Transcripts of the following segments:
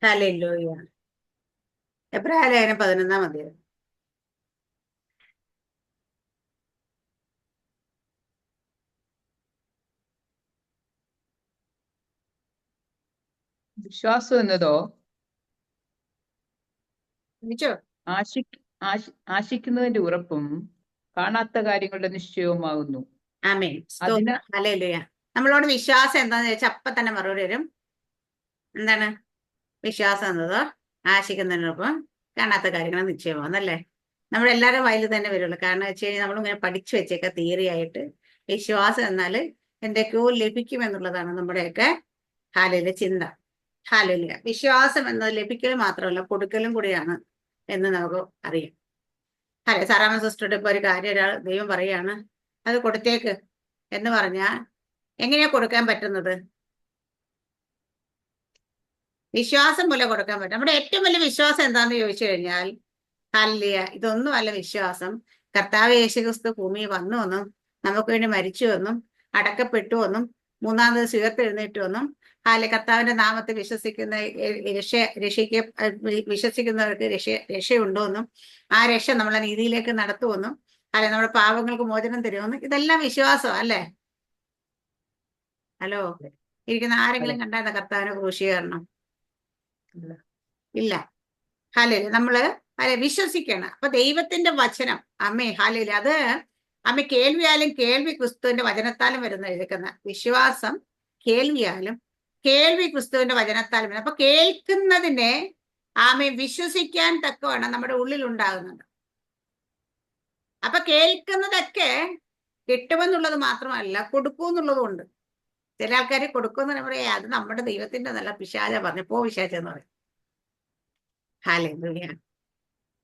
Hallelujah. എബ്രായലേഖനം 11-ാം അധ്യായം. വിശ്വാസം എന്നതോ വിളിച്ചോ? ആശിക്കുന്നതിന്റെ ഉറപ്പും കാണാത്ത കാര്യങ്ങളുടെ നിശ്ചയവുമാകുന്നു. ആമേൻ. അതിന് സ്തോത്രം. ഹല്ലേലൂയ. നമ്മളോട് വിശ്വാസം എന്താന്ന് ചോദിച്ചാൽ അപ്പൊ തന്നെ മറുപടി വരും. എന്താണ് വിശ്വാസം എന്നതോ? ആശിക്കുന്നതിനൊപ്പം കാണാത്ത കാര്യങ്ങൾ നിശ്ചയമാകുന്നല്ലേ. നമ്മളെല്ലാവരും വായിൽ തന്നെ വരുള്ളൂ. കാരണം വെച്ച് കഴിഞ്ഞാൽ നമ്മളിങ്ങനെ പഠിച്ചു വെച്ചേക്ക തിയറി ആയിട്ട് വിശ്വാസം എന്നാല് എന്തൊക്കെയോ ലഭിക്കും എന്നുള്ളതാണ് നമ്മുടെയൊക്കെ ഹാലയിലെ ചിന്ത. ഹാലയില വിശ്വാസം എന്നത് ലഭിക്കൽ മാത്രമല്ല കൊടുക്കലും കൂടിയാണ് എന്ന് നമുക്ക് അറിയാം. അല്ലെ, സാറാമ്മ സിസ്റ്ററുടെ ഇപ്പൊ ഒരു കാര്യം ഒരാൾ ദൈവം പറയാണ്, അത് കൊടുത്തേക്ക് എന്ന് പറഞ്ഞാൽ എങ്ങനെയാ കൊടുക്കാൻ പറ്റുന്നത്? വിശ്വാസം മൂലം കൊടുക്കാൻ പറ്റും. നമ്മുടെ ഏറ്റവും വലിയ വിശ്വാസം എന്താന്ന് ചോദിച്ചു കഴിഞ്ഞാൽ ഹല്ലേലൂയ, ഇതൊന്നുമല്ല വിശ്വാസം. കർത്താവ് യേശുക്രിസ്തു ഭൂമിയിൽ വന്നു എന്നും നമുക്ക് വേണ്ടി മരിച്ചു എന്നും അടക്കപ്പെട്ടു എന്നും മൂന്നാം ദിവസം ഉയർത്തെഴുന്നേറ്റു എന്നും കർത്താവിന്റെ നാമത്തിൽ വിശ്വസിക്കുന്നവർക്ക് രക്ഷയുണ്ടോ എന്നും ആ രക്ഷ നമ്മളെ നീതിയിലേക്ക് നടത്തുമെന്നും നമ്മുടെ പാപങ്ങൾക്ക് മോചനം തരുമെന്നും ഇതെല്ലാം വിശ്വാസം അല്ലേ. ഹലോ, ഇരിക്കുന്ന ആരെങ്കിലും കണ്ടായിരുന്ന കർത്താവിനെ ക്രൂശീകരണം? ഇല്ല. ഹല്ലേലൂയ. നമ്മള് വിശ്വസിക്കണം. അപ്പൊ ദൈവത്തിന്റെ വചനം അമ്മേ ഹല്ലേലൂയ, അത് അമ്മ കേൾവിയാലും കേൾവി ക്രിസ്തുവിന്റെ വചനത്താലും വരുന്ന എഴുതുന്ന വിശ്വാസം കേൾവിയാലും കേൾവി ക്രിസ്തുവിന്റെ വചനത്താലും വരുന്നത്. അപ്പൊ കേൾക്കുന്നതിനെ ആമെ വിശ്വസിക്കാൻ തക്കവണ്ണം നമ്മുടെ ഉള്ളിൽ ഉണ്ടാകുന്നുണ്ട്. അപ്പൊ കേൾക്കുന്നതൊക്കെ കിട്ടുമെന്നുള്ളത് മാത്രമല്ല കൊടുക്കൂന്നുള്ളതും ഉണ്ട്. ചില ആൾക്കാർ കൊടുക്കുമെന്ന് പറയാ, അത് നമ്മുടെ ദൈവത്തിന്റെ നല്ല പിശാച പറഞ്ഞു പോ പിശാചെന്ന് പറയും. ഹല്ലേലൂയ.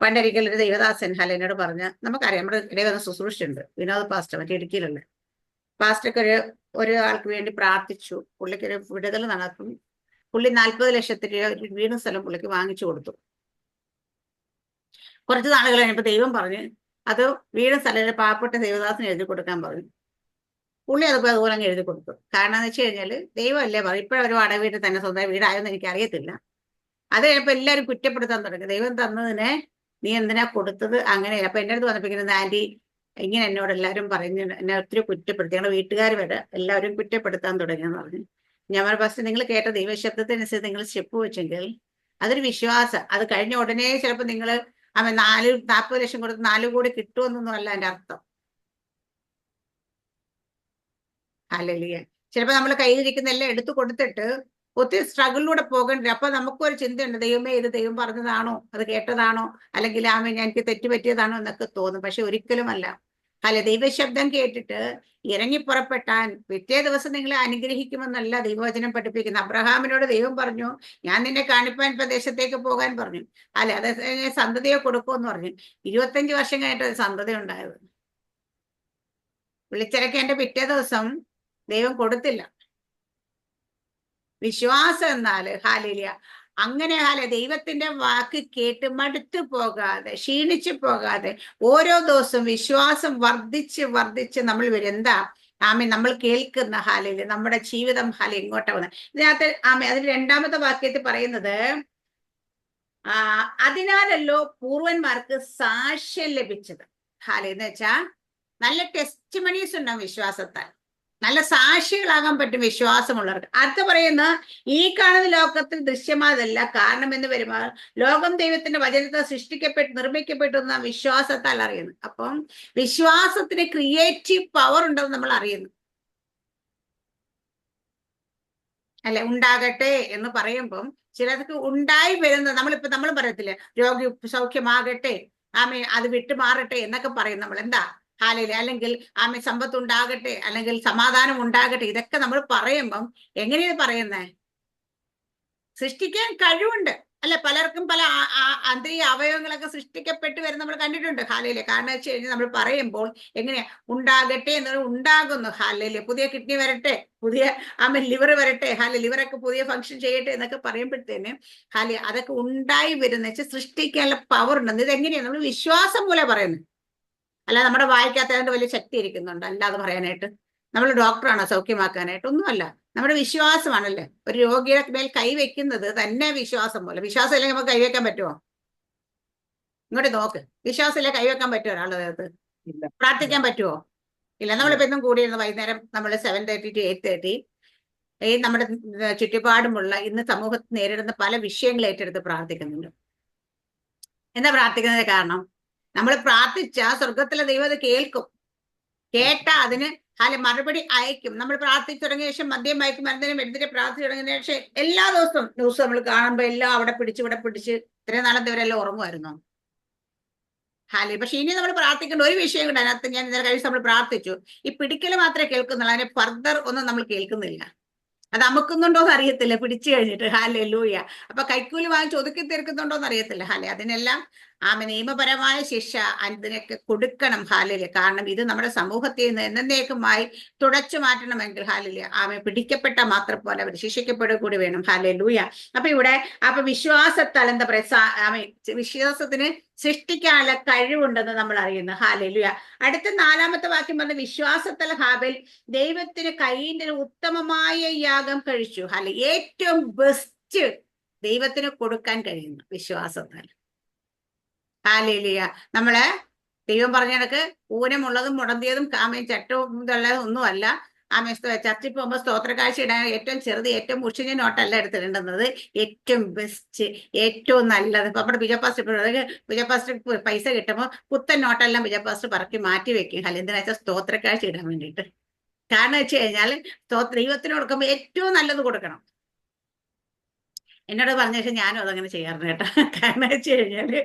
പണ്ടൊരിക്കൽ ഒരു ദൈവദാസൻ ഹല്ലേനോട് പറഞ്ഞ, നമുക്കറിയാം നമ്മുടെ ഇടയിൽ വന്ന ശുശ്രൂഷയുണ്ട്, വിനോദ് പാസ്റ്റർ, മറ്റേ ഇടുക്കിയിലുള്ള പാസ്റ്റർക്ക് ഒരു ആൾക്ക് വേണ്ടി പ്രാർത്ഥിച്ചു. പുള്ളിക്കൊരു വിടുതൽ നടക്കും. പുള്ളി 40 ലക്ഷത്തിന് ഒരു വീടും സ്ഥലം പുള്ളിക്ക് വാങ്ങിച്ചു കൊടുത്തു. കുറച്ച് നാളുകൾ കഴിഞ്ഞപ്പോൾ ദൈവം പറഞ്ഞ് അത് വീടും സ്ഥലം പാവപ്പെട്ട ദൈവദാസന് എഴുതി കൊടുക്കാൻ പറഞ്ഞു. പുള്ളി അതുപോലെ അങ്ങ് എഴുതി കൊടുത്തു. കാരണം എന്ന് വെച്ച് കഴിഞ്ഞാല് ദൈവമല്ലേ പറയും. ഇപ്പോഴൊരു വാടക വീട്ടിൽ തന്നെ സ്വന്തം വീടായെന്ന് എനിക്ക് അറിയത്തില്ല. അത് കഴിഞ്ഞപ്പോൾ എല്ലാവരും കുറ്റപ്പെടുത്താൻ തുടങ്ങി. ദൈവം തന്നതിനെ നീ എന്തിനാ കൊടുത്തത്? അങ്ങനെ. അപ്പൊ എന്റെ അടുത്ത് വന്നപ്പിക്കുന്നത്, ആന്റി ഇങ്ങനെ എന്നോട് എല്ലാവരും പറഞ്ഞു, എന്നെ ഒത്തിരി കുറ്റപ്പെടുത്തി, ഞങ്ങളുടെ വീട്ടുകാർ വരെ എല്ലാവരും കുറ്റപ്പെടുത്താൻ തുടങ്ങിയെന്ന് പറഞ്ഞു. ഞാൻ ഫസ്റ്റ് നിങ്ങൾ കേട്ട ദൈവശബ്ദത്തിനനുസരിച്ച് നിങ്ങൾ സ്റ്റെപ്പ് വെച്ചെങ്കിൽ അതൊരു വിശ്വാസം. അത് കഴിഞ്ഞ ഉടനെ ചിലപ്പോൾ നിങ്ങൾ 40 ലക്ഷം കൊടുത്ത് 4 കോടി കിട്ടുമെന്നൊന്നും അല്ല എൻ്റെ അർത്ഥം. ഹല്ലേലൂയ. ചിലപ്പോൾ നമ്മൾ കയ്യിലിരിക്കുന്ന എല്ലാം എടുത്തു കൊടുത്തിട്ട് ഒത്തിരി സ്ട്രഗിളിലൂടെ പോകേണ്ടി. അപ്പൊ നമുക്കൊരു ചിന്തയുണ്ട്, ദൈവമേ ഇത് ദൈവം പറഞ്ഞതാണോ, അത് കേട്ടതാണോ, അല്ലെങ്കിൽ എനിക്ക് തെറ്റുപറ്റിയതാണോ എന്നൊക്കെ തോന്നും. പക്ഷെ ഒരിക്കലും അല്ല. ദൈവശബ്ദം കേട്ടിട്ട് ഇറങ്ങി പുറപ്പെട്ടാൽ പിറ്റേ ദിവസം നിങ്ങളെ അനുഗ്രഹിക്കുമെന്നല്ല ദൈവവചനം പഠിപ്പിക്കുന്നത്. അബ്രഹാമിനോട് ദൈവം പറഞ്ഞു, ഞാൻ നിന്നെ കാണിപ്പാൻ പ്രദേശത്തേക്ക് പോകാൻ പറഞ്ഞു. അത് സന്തതിയെ കൊടുക്കുമെന്ന് പറഞ്ഞു. 25 വർഷം കഴിഞ്ഞിട്ട് ഒരു സന്തതി ഉണ്ടായത്. വിളിച്ചിറക്കേണ്ട പിറ്റേ ദിവസം ദൈവം കൊടുത്തില്ല. വിശ്വാസം എന്നാല് ഹല്ലേലൂയ, അങ്ങനെ ദൈവത്തിന്റെ വാക്ക് കേട്ട് മടുത്തു പോകാതെ ക്ഷീണിച്ചു പോകാതെ ഓരോ ദിവസവും വിശ്വാസം വർദ്ധിച്ച് നമ്മൾ വരും. എന്താ നമ്മൾ കേൾക്കുന്ന ഹല്ലേലൂയ, നമ്മുടെ ജീവിതം ഇങ്ങോട്ടാ വന്നത്. ഇതിനകത്ത് അതിൽ 2-ാമത്തെ വാക്യത്തിൽ പറയുന്നത്, അതിനാലല്ലോ പൂർവന്മാർക്ക് സാക്ഷ്യം ലഭിച്ചത്. എന്ന് വെച്ചാ നല്ല ടെസ്റ്റിമണീസ് ഉണ്ടാവും വിശ്വാസത്താൽ. നല്ല സാക്ഷികളാകാൻ പറ്റും വിശ്വാസമുള്ളവർക്ക്. അടുത്ത പറയുന്ന, ഈ കാണുന്ന ലോകത്തിൽ ദൃശ്യമായതല്ല, കാരണം എന്ന് വരുമ്പോൾ ലോകം ദൈവത്തിന്റെ വചനത്താൽ നിർമ്മിക്കപ്പെട്ടു എന്ന വിശ്വാസത്താൽ അറിയുന്നു. അപ്പം വിശ്വാസത്തിന് ക്രിയേറ്റീവ് പവർ ഉണ്ടെന്ന് നമ്മൾ അറിയുന്നു അല്ലെ. ഉണ്ടാകട്ടെ എന്ന് പറയുമ്പം ചിലർക്ക് ഉണ്ടായി വരുന്നത്, നമ്മൾ പറയത്തില്ലേ, രോഗി സൗഖ്യമാകട്ടെ, അത് വിട്ടുമാറട്ടെ എന്നൊക്കെ പറയും നമ്മൾ. എന്താ ഹല്ലേലൂയ. അല്ലെങ്കിൽ സമ്പത്ത് ഉണ്ടാകട്ടെ, അല്ലെങ്കിൽ സമാധാനം ഉണ്ടാകട്ടെ, ഇതൊക്കെ നമ്മൾ പറയുമ്പം എങ്ങനെയാണ് പറയുന്നേ? സൃഷ്ടിക്കാൻ കഴിവുണ്ട് അല്ലെ. പലർക്കും പല ആന്തരിക അവയവങ്ങളൊക്കെ സൃഷ്ടിക്കപ്പെട്ട് വരും നമ്മൾ കണ്ടിട്ടുണ്ട്. ഹല്ലേലൂയ. കാരണം വെച്ച് കഴിഞ്ഞാൽ നമ്മൾ പറയുമ്പോൾ എങ്ങനെയാ ഉണ്ടാകട്ടെ എന്നത് ഉണ്ടാകുന്നു. ഹല്ലേലൂയ. പുതിയ കിഡ്നി വരട്ടെ, പുതിയ ലിവർ വരട്ടെ, ലിവറൊക്കെ പുതിയ ഫംഗ്ഷൻ ചെയ്യട്ടെ എന്നൊക്കെ പറയുമ്പോഴത്തേന് അതൊക്കെ ഉണ്ടായി വരുന്ന വെച്ചാൽ സൃഷ്ടിക്കാനുള്ള പവർ ഉണ്ടെന്ന്. ഇതെങ്ങനെയാണ് നമ്മൾ വിശ്വാസം പോലെ പറയുന്നത്. അല്ല നമ്മുടെ വായിക്കാത്തതിന്റെ വലിയ ശക്തി ഇരിക്കുന്നുണ്ട് അല്ലാതെ പറയാനായിട്ട്. നമ്മൾ ഡോക്ടറാണോ സൗഖ്യമാക്കാനായിട്ട്? ഒന്നുമല്ല. നമ്മുടെ വിശ്വാസമാണല്ലേ. ഒരു രോഗിയുടെ മേൽ കൈവെക്കുന്നത് തന്നെ വിശ്വാസം പോലെ. വിശ്വാസം ഇല്ലെങ്കിൽ നമുക്ക് കൈവെക്കാൻ പറ്റുമോ? ഇങ്ങോട്ട് നോക്ക്. വിശ്വാസം ഇല്ലേ കൈവെക്കാൻ പറ്റുമോ ഒരാളുടെ ദേഹത്ത്? ഇല്ല. പ്രാർത്ഥിക്കാൻ പറ്റുമോ? ഇല്ല. നമ്മളിപ്പോ ഇന്നും കൂടിയിരുന്ന വൈകുന്നേരം നമ്മൾ 7:30 to 8:30 ഈ നമ്മുടെ ചുറ്റുപാടുമുള്ള ഇന്ന് സമൂഹത്തിൽ നേരിടുന്ന പല വിഷയങ്ങൾ ഏറ്റെടുത്ത് പ്രാർത്ഥിക്കുന്നുണ്ട്. എന്താ പ്രാർത്ഥിക്കുന്നതിന് കാരണം? നമ്മൾ പ്രാർത്ഥിച്ച സ്വർഗത്തിലെ ദൈവം അത് കേൾക്കും. കേട്ട അതിന് മറുപടി അയക്കും. നമ്മൾ പ്രാർത്ഥിച്ചു തുടങ്ങിയ ശേഷം മദ്യം മയക്കും മരുന്നിനും എതിരെ പ്രാർത്ഥിച്ചു തുടങ്ങിയ ശേഷം എല്ലാ ദിവസവും ന്യൂസ് നമ്മൾ കാണുമ്പോൾ എല്ലാം അവിടെ പിടിച്ച് ഇവിടെ പിടിച്ച് ഇത്രയും നാളത്തെ ഇവരെല്ലാം ഉറങ്ങുമായിരുന്നു. പക്ഷെ ഇനി നമ്മൾ പ്രാർത്ഥിക്കേണ്ട ഒരു വിഷയം കൂടെ അതിനകത്ത്. ഞാൻ ഇന്നലെ കഴിച്ച് നമ്മൾ പ്രാർത്ഥിച്ചു. ഈ പിടിക്കൽ മാത്രമേ കേൾക്കുന്നുള്ളൂ, അതിന്റെ ഫർദർ ഒന്നും നമ്മൾ കേൾക്കുന്നില്ല. അത് അമുക്കുന്നുണ്ടോന്ന് അറിയത്തില്ല പിടിച്ചു കഴിഞ്ഞിട്ട്. ഹല്ലേലൂയ. അപ്പൊ കൈക്കൂലി വാങ്ങിച്ച് ഒതുക്കി തീർക്കുന്നുണ്ടോന്ന് അറിയത്തില്ല. അതിനെല്ലാം നിയമപരമായ ശിക്ഷ അതിനൊക്കെ കൊടുക്കണം. കാരണം ഇത് നമ്മുടെ സമൂഹത്തിൽ നിന്ന് എന്നേക്കുമായി തുടച്ചു മാറ്റണമെങ്കിൽ പിടിക്കപ്പെട്ട മാത്രം പോലെ അവർ ശിക്ഷിക്കപ്പെടുക കൂടി വേണം. ഹല്ലേലൂയ. അപ്പൊ വിശ്വാസത്താൽ എന്താ പറയാ, വിശ്വാസത്തിന് സൃഷ്ടിക്കാനുള്ള കഴിവുണ്ടെന്ന് നമ്മൾ അറിയുന്നു. ഹല്ലേലൂയ. അടുത്ത 4ാമത്തെ വാക്യം പറഞ്ഞ വിശ്വാസത്താൽ ഹാബേൽ ദൈവത്തിന് കൈയിന്റെ ഉത്തമമായ യാഗം കഴിച്ചു. ഏറ്റവും ബെസ്റ്റ് ദൈവത്തിന് കൊടുക്കാൻ കഴിയുന്നു വിശ്വാസത്താൽ. ഹല്ലേലൂയ. നമ്മള് ദൈവം പറഞ്ഞ കണക്ക് ഊനമുള്ളതും മുടന്തിയതും ചട്ടവും ഇതുള്ളതും ഒന്നുമല്ല. ചർച്ചിൽ പോകുമ്പോൾ സ്തോത്ര കാഴ്ച ഇടാൻ ഏറ്റവും ചെറുത് ഏറ്റവും മുഷിഞ്ഞ നോട്ടല്ല എടുത്തിടേണ്ടുന്നത്. ഏറ്റവും ബെസ്റ്റ്, ഏറ്റവും നല്ലത്. ഇപ്പൊ നമ്മുടെ വിജയപാസ്റ്റർ പൈസ കിട്ടുമ്പോൾ പുത്തൻ നോട്ടെല്ലാം വിജയപാസ്റ്റർ പറക്കി മാറ്റി വെക്കും. എന്തിനാ വെച്ചാൽ സ്തോത്ര കാഴ്ച ഇടാൻ വേണ്ടിയിട്ട്. കാരണം വെച്ച് കഴിഞ്ഞാൽ ദൈവത്തിന് കൊടുക്കുമ്പോൾ ഏറ്റവും നല്ലത് കൊടുക്കണം. എന്നോട് പറഞ്ഞ ശേഷം ഞാനും അതങ്ങനെ ചെയ്യാറുണ്ട് കേട്ടോ. കാരണം വെച്ച് കഴിഞ്ഞാല്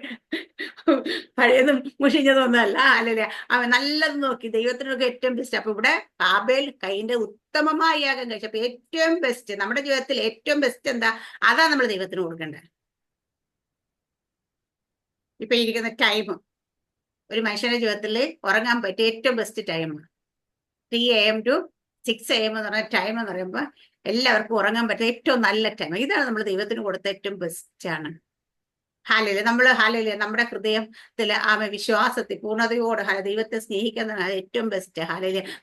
പഴയതും മുഷിഞ്ഞതൊന്നും അല്ല. അവൻ നല്ലത് നോക്കി ദൈവത്തിനൊക്കെ ഏറ്റവും ബെസ്റ്റ്. അപ്പൊ ഇവിടെ ഹാബേൽ കൈയിന്റെ ഉത്തമമായ യാഗം കഴിച്ചു. അപ്പൊ ഏറ്റവും ബെസ്റ്റ് നമ്മുടെ ജീവിതത്തിൽ ഏറ്റവും ബെസ്റ്റ് എന്താ, അതാ നമ്മൾ ദൈവത്തിന് കൊടുക്കേണ്ടത്. ഇപ്പൊ ഇരിക്കുന്ന ടൈം ഒരു മനുഷ്യന്റെ ജീവിതത്തിൽ ഉറങ്ങാൻ പറ്റിയ ഏറ്റവും ബെസ്റ്റ് ടൈമാണ് 3 AM to 6 AM എന്ന് പറഞ്ഞ ടൈം എന്ന് പറയുമ്പോൾ എല്ലാവർക്കും ഉറങ്ങാൻ പറ്റിയ ഏറ്റവും നല്ല ടൈം. ഇതാണ് നമ്മൾ ദൈവത്തിന് കൊടുത്ത ഏറ്റവും ബെസ്റ്റ് ആണ്. നമ്മുടെ ഹൃദയത്തിൽ വിശ്വാസത്തിൽ പൂർണ്ണതയോടെ ദൈവത്തെ സ്നേഹിക്കുന്നതാണ് ഏറ്റവും ബെസ്റ്റ്.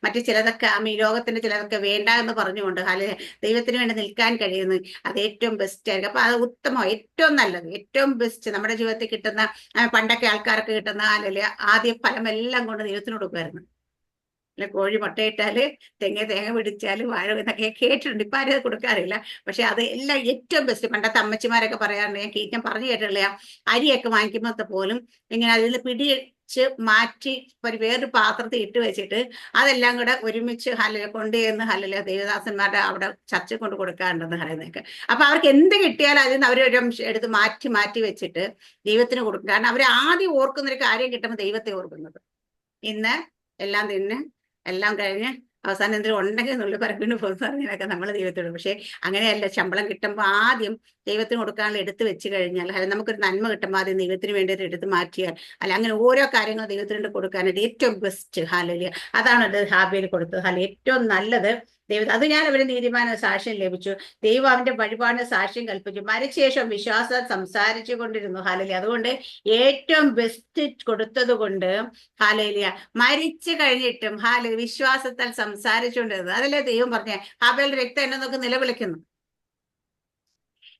മറ്റു ചിലതൊക്കെ ഈ ലോകത്തിന്റെ ചിലതൊക്കെ വേണ്ട എന്ന് പറഞ്ഞുകൊണ്ട് ദൈവത്തിന് വേണ്ടി നിൽക്കാൻ കഴിയുന്നു. അത് ഏറ്റവും ബെസ്റ്റ് ആയിരിക്കും. അപ്പൊ അത് ഉത്തമം, ഏറ്റവും നല്ലത്, ഏറ്റവും ബെസ്റ്റ് നമ്മുടെ ജീവിതത്തിൽ കിട്ടുന്ന പണ്ടൊക്കെ ആൾക്കാർക്ക് കിട്ടുന്ന ആദ്യ ഫലം എല്ലാം കൊണ്ട് ദൈവത്തിന് കൊടുക്കുമായിരുന്നു. കോഴി മുട്ടയിട്ടാല് തേങ്ങ പിടിച്ചാല് വാഴ എന്നൊക്കെ കേട്ടിട്ടുണ്ട്. ഇപ്പൊ ആരും അത് കൊടുക്കാറില്ല. പക്ഷെ അത് എല്ലാം ഏറ്റവും ബെസ്റ്റ്. പണ്ടത്തെ അമ്മച്ചിമാരൊക്കെ പറയാറുണ്ട്, ഞാൻ പറഞ്ഞു കേട്ടില്ല, അരിയൊക്കെ വാങ്ങിക്കുമ്പോഴത്തെ പോലും ഇങ്ങനെ അതിൽ പിടിച്ച് മാറ്റി വേറൊരു പാത്രത്തിൽ ഇട്ട് വെച്ചിട്ട് അതെല്ലാം കൂടെ ഒരുമിച്ച് കൊണ്ടുചെന്ന് ദേവദാസന്മാരുടെ അവിടെ ചർച്ച കൊണ്ട് കൊടുക്കാറുണ്ടെന്ന് പറയുന്നതൊക്കെ. അപ്പൊ അവർക്ക് എന്ത് കിട്ടിയാലും അതിൽ നിന്ന് അവരൊരു എടുത്ത് മാറ്റി വെച്ചിട്ട് ദൈവത്തിന് കൊടുക്കും. കാരണം അവർ ആദ്യം ഓർക്കുന്നൊരു കാര്യം കിട്ടുമ്പോൾ ദൈവത്തെ ഓർക്കുന്നത്. ഇന്ന് എല്ലാം തിന്ന് എല്ലാം കഴിഞ്ഞ് അവസാനം എന്തെങ്കിലും ഉണ്ടെങ്കിൽ നുള്ളി പറമ്പിന് പോകുന്നതൊക്കെ നമ്മൾ ദൈവത്തോട്. പക്ഷെ അങ്ങനെയല്ല. ശമ്പളം കിട്ടുമ്പോൾ ആദ്യം ദൈവത്തിന് കൊടുക്കാനുള്ള എടുത്ത് വെച്ച് കഴിഞ്ഞാൽ നമുക്കൊരു നന്മ കിട്ടുമ്പോൾ ആദ്യം ദൈവത്തിന് വേണ്ടിയിട്ട് എടുത്ത് മാറ്റിയാൽ അങ്ങനെ ഓരോ കാര്യങ്ങൾ ദൈവത്തിന് കൊടുക്കാനായിട്ട് ഏറ്റവും ബെസ്റ്റ് അതാണ് ഹാബേൽ കൊടുത്തത്. ഏറ്റവും നല്ലത് ദൈവം. അത് ഞാൻ അവന് നീതിമാന സാക്ഷ്യം ലഭിച്ചു. ദൈവം അവന്റെ വഴിപാടിന് സാക്ഷ്യം കൽപ്പിച്ചു. മരിച്ച ശേഷം വിശ്വാസം സംസാരിച്ചു കൊണ്ടിരുന്നു. അതുകൊണ്ട് ഏറ്റവും ബെസ്റ്റ് കൊടുത്തത് കൊണ്ട് മരിച്ചു കഴിഞ്ഞിട്ടും വിശ്വാസത്താൽ സംസാരിച്ചുകൊണ്ടിരുന്നു. അതല്ലേ ദൈവം പറഞ്ഞേ, ഹാബേലിന്റെ രക്തം എന്നെ നോക്കി നിലവിളിക്കുന്നു.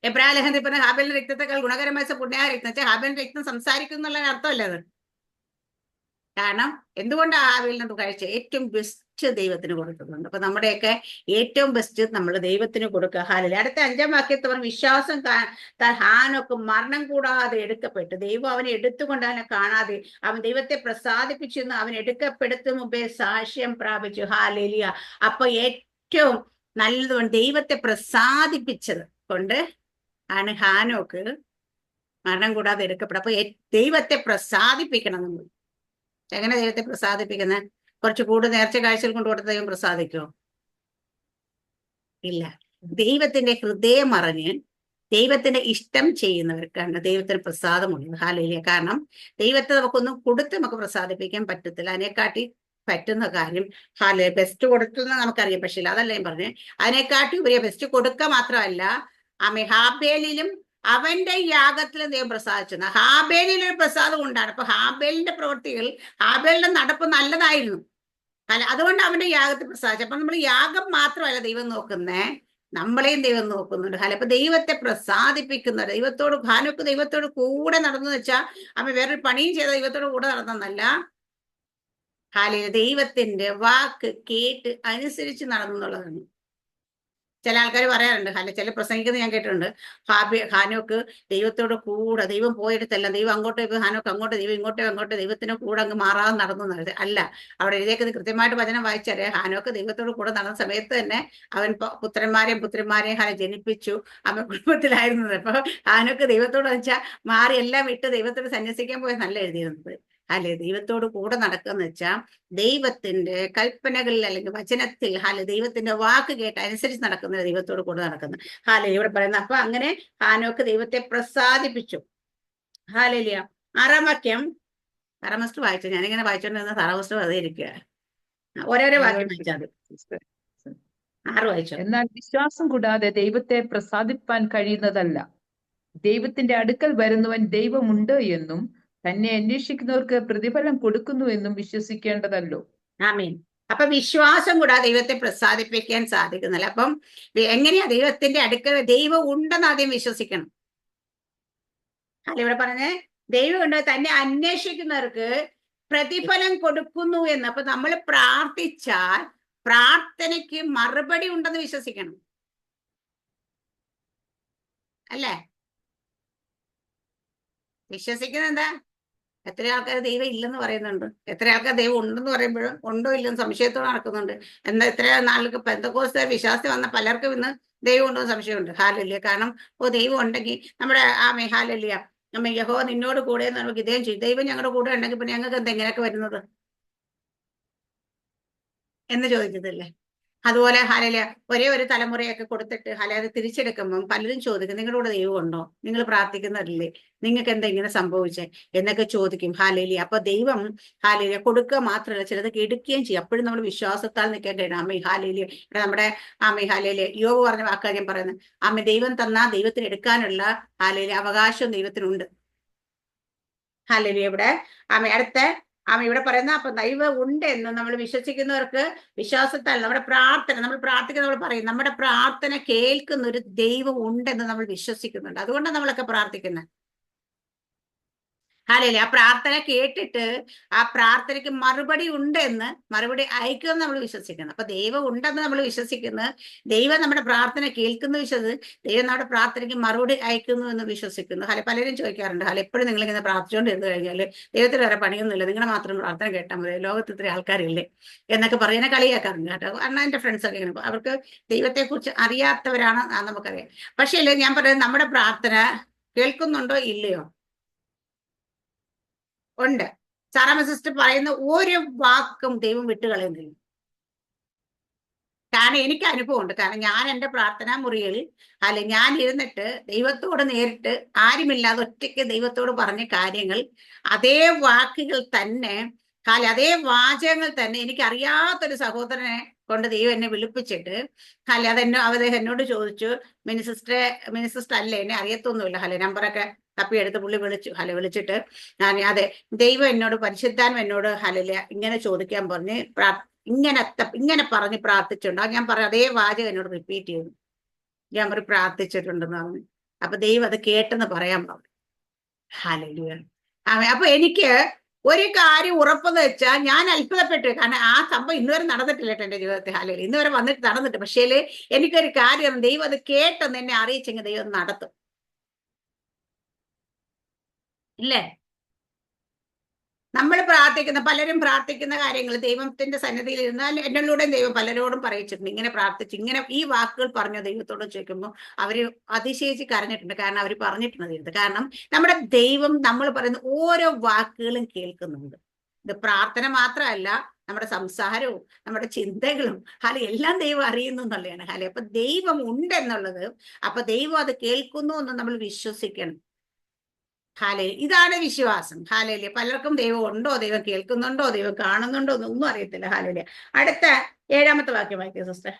എബ്രാഹിം ലേഖനത്തിൽ പറഞ്ഞ ഹാബേലിന്റെ രക്തത്തെക്കാൾ ഗുണകരമായ പുണ്യായ രക്തം വെച്ചാൽ ഹാബേലിന്റെ രക്തം സംസാരിക്കും എന്നുള്ള അർത്ഥമല്ലേ അത്? കാരണം എന്തുകൊണ്ടാണ് ഹാബേലിനത് കഴിച്ച ഏറ്റവും ബെസ്റ്റ് ദൈവത്തിന് കൊടുക്കുന്നുണ്ട്. അപ്പൊ നമ്മുടെയൊക്കെ ഏറ്റവും ബെസ്റ്റ് നമ്മൾ ദൈവത്തിന് കൊടുക്കുക. അടുത്ത 5ാം വാക്യത്തിൽ പറഞ്ഞ വിശ്വാസം ഹാനോക്ക് മരണം കൂടാതെ എടുക്കപ്പെട്ടു. ദൈവം അവനെ എടുത്തുകൊണ്ട് അവനെ കാണാതെ അവൻ ദൈവത്തെ പ്രസാദിപ്പിച്ചു എന്ന് അവൻ എടുക്കപ്പെടുത്തും മുമ്പേ സാക്ഷ്യം പ്രാപിച്ചു. ഹല്ലേലൂയ. അപ്പൊ ഏറ്റവും നല്ലതുകൊണ്ട് ദൈവത്തെ പ്രസാദിപ്പിച്ചത് കൊണ്ട് ആണ് ഹാനോക്ക് മരണം കൂടാതെ എടുക്കപ്പെടും. അപ്പൊ ദൈവത്തെ പ്രസാദിപ്പിക്കണം നമ്മൾ. എങ്ങനെ ദൈവത്തെ പ്രസാദിപ്പിക്കുന്നത്? കുറച്ച് കൂടുതൽ നേർച്ച കാഴ്ചകൾ കൊണ്ട് കൊടുത്ത ദൈവം പ്രസാദിക്കുമോ? ഇല്ല. ദൈവത്തിന്റെ ഹൃദയം അറിഞ്ഞ് ദൈവത്തിന്റെ ഇഷ്ടം ചെയ്യുന്നവർക്കാണ് ദൈവത്തിന് പ്രസാദമുള്ളത്. ഹല്ലേലൂയ. കാരണം ദൈവത്തെ നമുക്കൊന്നും കൊടുത്ത് നമുക്ക് പ്രസാദിപ്പിക്കാൻ പറ്റത്തില്ല. അതിനെക്കാട്ടി പറ്റുന്ന കാര്യം ബെസ്റ്റ് കൊടുത്തുന്ന നമുക്കറിയാം. പക്ഷേ അതല്ല ഞാൻ പറഞ്ഞേ, അതിനെക്കാട്ടി ഉപരി ബെസ്റ്റ് കൊടുക്കുക മാത്രമല്ല ഹാബേലിലും അവന്റെ യാഗത്തിലും ദൈവം പ്രസാദിച്ചു. ഹാബേലിൽ ഒരു പ്രസാദം കൊണ്ടാണ്. അപ്പൊ ഹാബേലിന്റെ പ്രവൃത്തികൾ, ഹാബേലിന്റെ നടപ്പ് നല്ലതായിരുന്നു. അല്ല, അതുകൊണ്ട് അവന്റെ യാഗത്തിൽ പ്രസാദിച്ചു. അപ്പൊ നമ്മൾ യാഗം മാത്രമല്ല ദൈവം നോക്കുന്നേ, നമ്മളെയും ദൈവം നോക്കുന്നുണ്ട്. അല്ല, അപ്പൊ ദൈവത്തെ പ്രസാദിപ്പിക്കുന്ന ദൈവത്തോട്, ഹാനോക്ക് ദൈവത്തോട് കൂടെ നടന്നു വെച്ചാൽ അവൻ വേറൊരു പണിയും ചെയ്ത ദൈവത്തോട് കൂടെ നടന്നെന്നല്ല, ഹാലേ ദൈവത്തിന്റെ വാക്ക് കേട്ട് അനുസരിച്ച് നടന്നു എന്നുള്ളതാണ്. ചില ആൾക്കാർ പറയാറുണ്ട്, അല്ല ചില പ്രസംഗിക്കുന്നത് ഞാൻ കേട്ടിട്ടുണ്ട്, ഹാനോക്ക് ദൈവത്തോട് കൂടെ, ദൈവം പോയിടത്തല്ല, ദൈവം അങ്ങോട്ട് പോയി ഹാനോക്ക് അങ്ങോട്ട്, ദൈവം ഇങ്ങോട്ടോ അങ്ങോട്ട്, ദൈവത്തിന് കൂടെ അങ്ങ് മാറാതെ നടന്നു എന്നത് അല്ല. അവിടെ എഴുതിയേക്കുന്നത് കൃത്യമായിട്ട് വചനം വായിച്ചാലേ, ഹാനോക്ക് ദൈവത്തോട് കൂടെ നടന്ന സമയത്ത് തന്നെ അവൻ പുത്രന്മാരെയും പുത്രിമാരെയും ഹാന ജനിപ്പിച്ചു, അവൻ കുടുംബത്തിലായിരുന്നത്. അപ്പൊ ഹാനോക്ക് ദൈവത്തോട് വെച്ചാൽ മാറി എല്ലാം വിട്ട് ദൈവത്തോട് സന്യസിക്കാൻ പോയ നല്ല എഴുതിയിരുന്നത്. അല്ലെ, ദൈവത്തോട് കൂടെ നടക്കുന്ന വെച്ചാൽ ദൈവത്തിന്റെ കൽപ്പനകളിൽ അല്ലെങ്കിൽ വചനത്തിൽ, ദൈവത്തിന്റെ വാക്ക് കേട്ട് അനുസരിച്ച് നടക്കുന്ന ദൈവത്തോട് കൂടെ നടക്കുന്നു. ഇവിടെ പറയുന്ന, അപ്പൊ അങ്ങനെ ഹാനോക്ക് ദൈവത്തെ പ്രസാദിപ്പിച്ചു. ഹാലലിയ. 6-ാം വാക്യം, 6-ാം മാസ്റ്റർ വായിച്ചു, ഞാനിങ്ങനെ വായിച്ചോണ്ടിരുന്ന 6-ാം മാസ്റ്റർ വെറുതെ ഇരിക്കുക. ഓരോരോ വാക്യം വായിച്ചാൽ മതി. 6 വായിച്ചോ. എന്നാൽ വിശ്വാസം കൂടാതെ ദൈവത്തെ പ്രസാദിപ്പാൻ കഴിയുന്നതല്ല. ദൈവത്തിന്റെ അടുക്കൽ വരുന്നവൻ ദൈവമുണ്ട് എന്നും തന്നെ അന്വേഷിക്കുന്നവർക്ക് പ്രതിഫലം കൊടുക്കുന്നു എന്നും വിശ്വസിക്കേണ്ടതല്ലോ. ആമേൻ. അപ്പൊ വിശ്വാസം കൂടാതെ ദൈവത്തെ പ്രസാദിപ്പിക്കാൻ സാധിക്കുന്നില്ല. അപ്പം എങ്ങനെയാ ദൈവത്തിന്റെ അടുക്കൽ ദൈവം ഉണ്ടെന്ന് ആദ്യം വിശ്വസിക്കണം. ഇവിടെ പറഞ്ഞേ, ദൈവം ഉണ്ട്, തന്നെ അന്വേഷിക്കുന്നവർക്ക് പ്രതിഫലം കൊടുക്കുന്നു എന്ന്. അപ്പൊ നമ്മൾ പ്രാർത്ഥിച്ചാൽ പ്രാർത്ഥനയ്ക്ക് മറുപടി ഉണ്ടെന്ന് വിശ്വസിക്കണം, അല്ലേ? വിശ്വസിക്കുന്നത് എന്താ? എത്ര ആൾക്കാർ ദൈവം ഇല്ലെന്ന് പറയുന്നുണ്ട്, എത്ര ആൾക്കാർ ദൈവം ഉണ്ടെന്ന് പറയുമ്പോഴും ഉണ്ടോ ഇല്ലെന്ന് സംശയത്തോടെ നടക്കുന്നുണ്ട്. എന്താ എത്ര നാൾക്ക് പെന്തക്കോസ്തേ വിശ്വാസത്തിൽ വന്ന പലർക്കും ഇന്ന് ദൈവം ഉണ്ടോ എന്ന് സംശയമുണ്ട്. ഹാലല്യ. കാരണം ദൈവം ഉണ്ടെങ്കിൽ നമ്മുടെ ഹാലല്യ, നമ്മ യഹോവ നിന്നോട് കൂടെ നമുക്ക് ഇതേം ചെയ്യും, ദൈവം ഞങ്ങളുടെ കൂടെ ഉണ്ടെങ്കിൽ പിന്നെ ഞങ്ങൾക്ക് എന്താ ഇങ്ങനെയൊക്കെ വരുന്നത് എന്ന് ചോദിച്ചതല്ലേ. അതുപോലെ ഹാലല്യ, ഒരേ ഒരു തലമുറയൊക്കെ കൊടുത്തിട്ട് അത് തിരിച്ചെടുക്കുമ്പം പലരും ചോദിക്കും, നിങ്ങളുടെ കൂടെ ദൈവം ഉണ്ടോ, നിങ്ങൾ പ്രാർത്ഥിക്കുന്നവരില്ലേ, നിങ്ങൾക്ക് എന്താ ഇങ്ങനെ സംഭവിച്ചേ എന്നൊക്കെ ചോദിക്കും. ഹാലല്യ. അപ്പൊ ദൈവം കൊടുക്കുക മാത്രമല്ല, ചിലതൊക്കെ എടുക്കുകയും ചെയ്യും. അപ്പോഴും നമ്മൾ വിശ്വാസത്താൽ നിൽക്കാൻ കഴിയണം. അമ്മ ഹാലല്യ. നമ്മുടെ ഹാലല്യ യോബ് പറഞ്ഞ വാക്കാണ് ഞാൻ പറയുന്നത്. അമ്മ ദൈവം തന്ന ദൈവത്തിന് എടുക്കാനുള്ള അവകാശം ദൈവത്തിനുണ്ട്. ഹാലല്യ. ഇവിടെ അടുത്ത ഇവിടെ പറയുന്ന, അപ്പൊ ദൈവം ഉണ്ട് എന്ന് നമ്മൾ വിശ്വസിക്കുന്നവർക്ക് വിശ്വാസത്താൽ നമ്മുടെ പ്രാർത്ഥന, നമ്മൾ പ്രാർത്ഥിക്കുന്ന, നമ്മൾ പറയും നമ്മുടെ പ്രാർത്ഥന കേൾക്കുന്ന ഒരു ദൈവം ഉണ്ടെന്ന് നമ്മൾ വിശ്വസിക്കുന്നുണ്ട്. അതുകൊണ്ടാണ് നമ്മളൊക്കെ പ്രാർത്ഥിക്കുന്നത്. ഹാലല്യ. ആ പ്രാർത്ഥന കേട്ടിട്ട് ആ പ്രാർത്ഥനയ്ക്ക് മറുപടി ഉണ്ടെന്ന്, മറുപടി അയക്കുമെന്ന് നമ്മൾ വിശ്വസിക്കുന്നു. അപ്പൊ ദൈവം ഉണ്ടെന്ന് നമ്മൾ വിശ്വസിക്കുന്നു, ദൈവം നമ്മുടെ പ്രാർത്ഥന കേൾക്കുന്നു ദൈവം നമ്മുടെ പ്രാർത്ഥനയ്ക്ക് മറുപടി അയക്കുന്നു എന്ന് വിശ്വസിക്കുന്നു. പലരും ചോദിക്കാറുണ്ട്, എപ്പോഴും നിങ്ങൾ ഇങ്ങനെ പ്രാർത്ഥിച്ചുകൊണ്ടിരുന്നു കഴിഞ്ഞാൽ ദൈവത്തിന് വേറെ പണിയൊന്നുമില്ല, നിങ്ങളുടെ മാത്രം പ്രാർത്ഥന കേട്ടാൽ മതി, ലോകത്ത് ഇത്ര ആൾക്കാരില്ലേ എന്നൊക്കെ പറയുന്ന കളിയാക്കാറുണ്ട് കേട്ടോ. കാരണം എന്റെ ഫ്രണ്ട്സ് ഒക്കെ ഇങ്ങനെ, അവർക്ക് ദൈവത്തെക്കുറിച്ച് അറിയാത്തവരാണ് നമുക്കറിയാം. പക്ഷേ ഞാൻ പറയുന്നത്, നമ്മുടെ പ്രാർത്ഥന കേൾക്കുന്നുണ്ടോ ഇല്ലയോ? ഉണ്ട്. സാറാമ്മ സിസ്റ്റർ പറയുന്ന ഒരു വാക്കും ദൈവം വിട്ടുകളയുന്നില്ല. കാരണം എനിക്ക് അനുഭവമുണ്ട്. കാരണം ഞാൻ എൻ്റെ പ്രാർത്ഥനാ മുറിയിൽ ഞാൻ ഇരുന്നിട്ട് ദൈവത്തോട് നേരിട്ട് ആരുമില്ലാതെ ഒറ്റയ്ക്ക് ദൈവത്തോട് പറഞ്ഞ കാര്യങ്ങൾ, അതേ വാക്കുകൾ തന്നെ, അതേ വാചകങ്ങൾ തന്നെ എനിക്കറിയാത്തൊരു സഹോദരനെ കൊണ്ട് ദൈവം എന്നെ വിളിപ്പിച്ചിട്ട് അദ്ദേഹം എന്നോട് ചോദിച്ചു, മിനിസിസ്റ്റർ അല്ലേ, എന്നെ അറിയത്തൊന്നുമില്ല, നമ്പറൊക്കെ തപ്പിയെടുത്ത് പുള്ളി വിളിച്ചു. വിളിച്ചിട്ട് അതെ, ദൈവം എന്നോട്, പരിശുദ്ധാത്മ എന്നോട് ഇങ്ങനെ ചോദിക്കാൻ പറഞ്ഞ് ഇങ്ങനെ പറഞ്ഞ് പ്രാർത്ഥിച്ചിട്ടുണ്ടോ? ഞാൻ പറഞ്ഞു, അതേ വാചകം എന്നോട് റിപ്പീറ്റ് ചെയ്തു. ഞാൻ പ്രാർത്ഥിച്ചിട്ടുണ്ടെന്ന് പറഞ്ഞു. അപ്പൊ ദൈവം അത് കേട്ടെന്ന് പറയാൻ പറഞ്ഞു. ഹല്ലേലൂയ. അപ്പൊ എനിക്ക് ഒരു കാര്യം ഉറപ്പെന്ന് വെച്ചാൽ, ഞാൻ അത്ഭുതപ്പെട്ടു. കാരണം ആ സംഭവം ഇന്നുവരെ നടന്നിട്ടില്ല എന്റെ ജീവിതത്തിൽ. ഹല്ലേലൂയ. ഇന്നുവരെ വന്നിട്ട് നടന്നിട്ട്. പക്ഷേ എനിക്കൊരു കാര്യം, ദൈവം അത് കേട്ടെന്ന് എന്നെ അറിയിച്ചെങ്കിൽ ദൈവം നടത്തും, ഇല്ലേ? നമ്മൾ പ്രാർത്ഥിക്കുന്ന, പലരും പ്രാർത്ഥിക്കുന്ന കാര്യങ്ങൾ ദൈവത്തിന്റെ സന്നിധിയിൽ ഇരുന്നാൽ എന്നിലൂടെ ദൈവം പലരോടും പറയിച്ചിട്ടുണ്ട്, ഇങ്ങനെ പ്രാർത്ഥിച്ചു, ഇങ്ങനെ ഈ വാക്കുകൾ പറഞ്ഞ ദൈവത്തോട് ചോദിക്കുമ്പോൾ അവര് അതിശയിച്ച് കരഞ്ഞിട്ടുണ്ട്. കാരണം അവർ പറഞ്ഞിട്ടുണ്ട് ദൈവത്തെ. കാരണം നമ്മുടെ ദൈവം നമ്മൾ പറയുന്ന ഓരോ വാക്കുകളും കേൾക്കുന്നുണ്ട്. ഇത് പ്രാർത്ഥന മാത്രമല്ല, നമ്മുടെ സംസാരവും നമ്മുടെ ചിന്തകളും എല്ലാം ദൈവം അറിയുന്നു എന്നുള്ളതാണ്. അപ്പൊ ദൈവം ഉണ്ടെന്നുള്ളത്, അപ്പൊ ദൈവം അത് കേൾക്കുന്നു എന്ന് നമ്മൾ വിശ്വസിക്കണം. ഇതാണ് വിശ്വാസം. പലർക്കും ദൈവം ഉണ്ടോ, ദൈവം കേൾക്കുന്നുണ്ടോ, ദൈവം കാണുന്നുണ്ടോ എന്നൊന്നും അറിയത്തില്ല. അടുത്ത 7-ാമത്തെ വാക്യം വായിക്കുക സിസ്റ്റർ.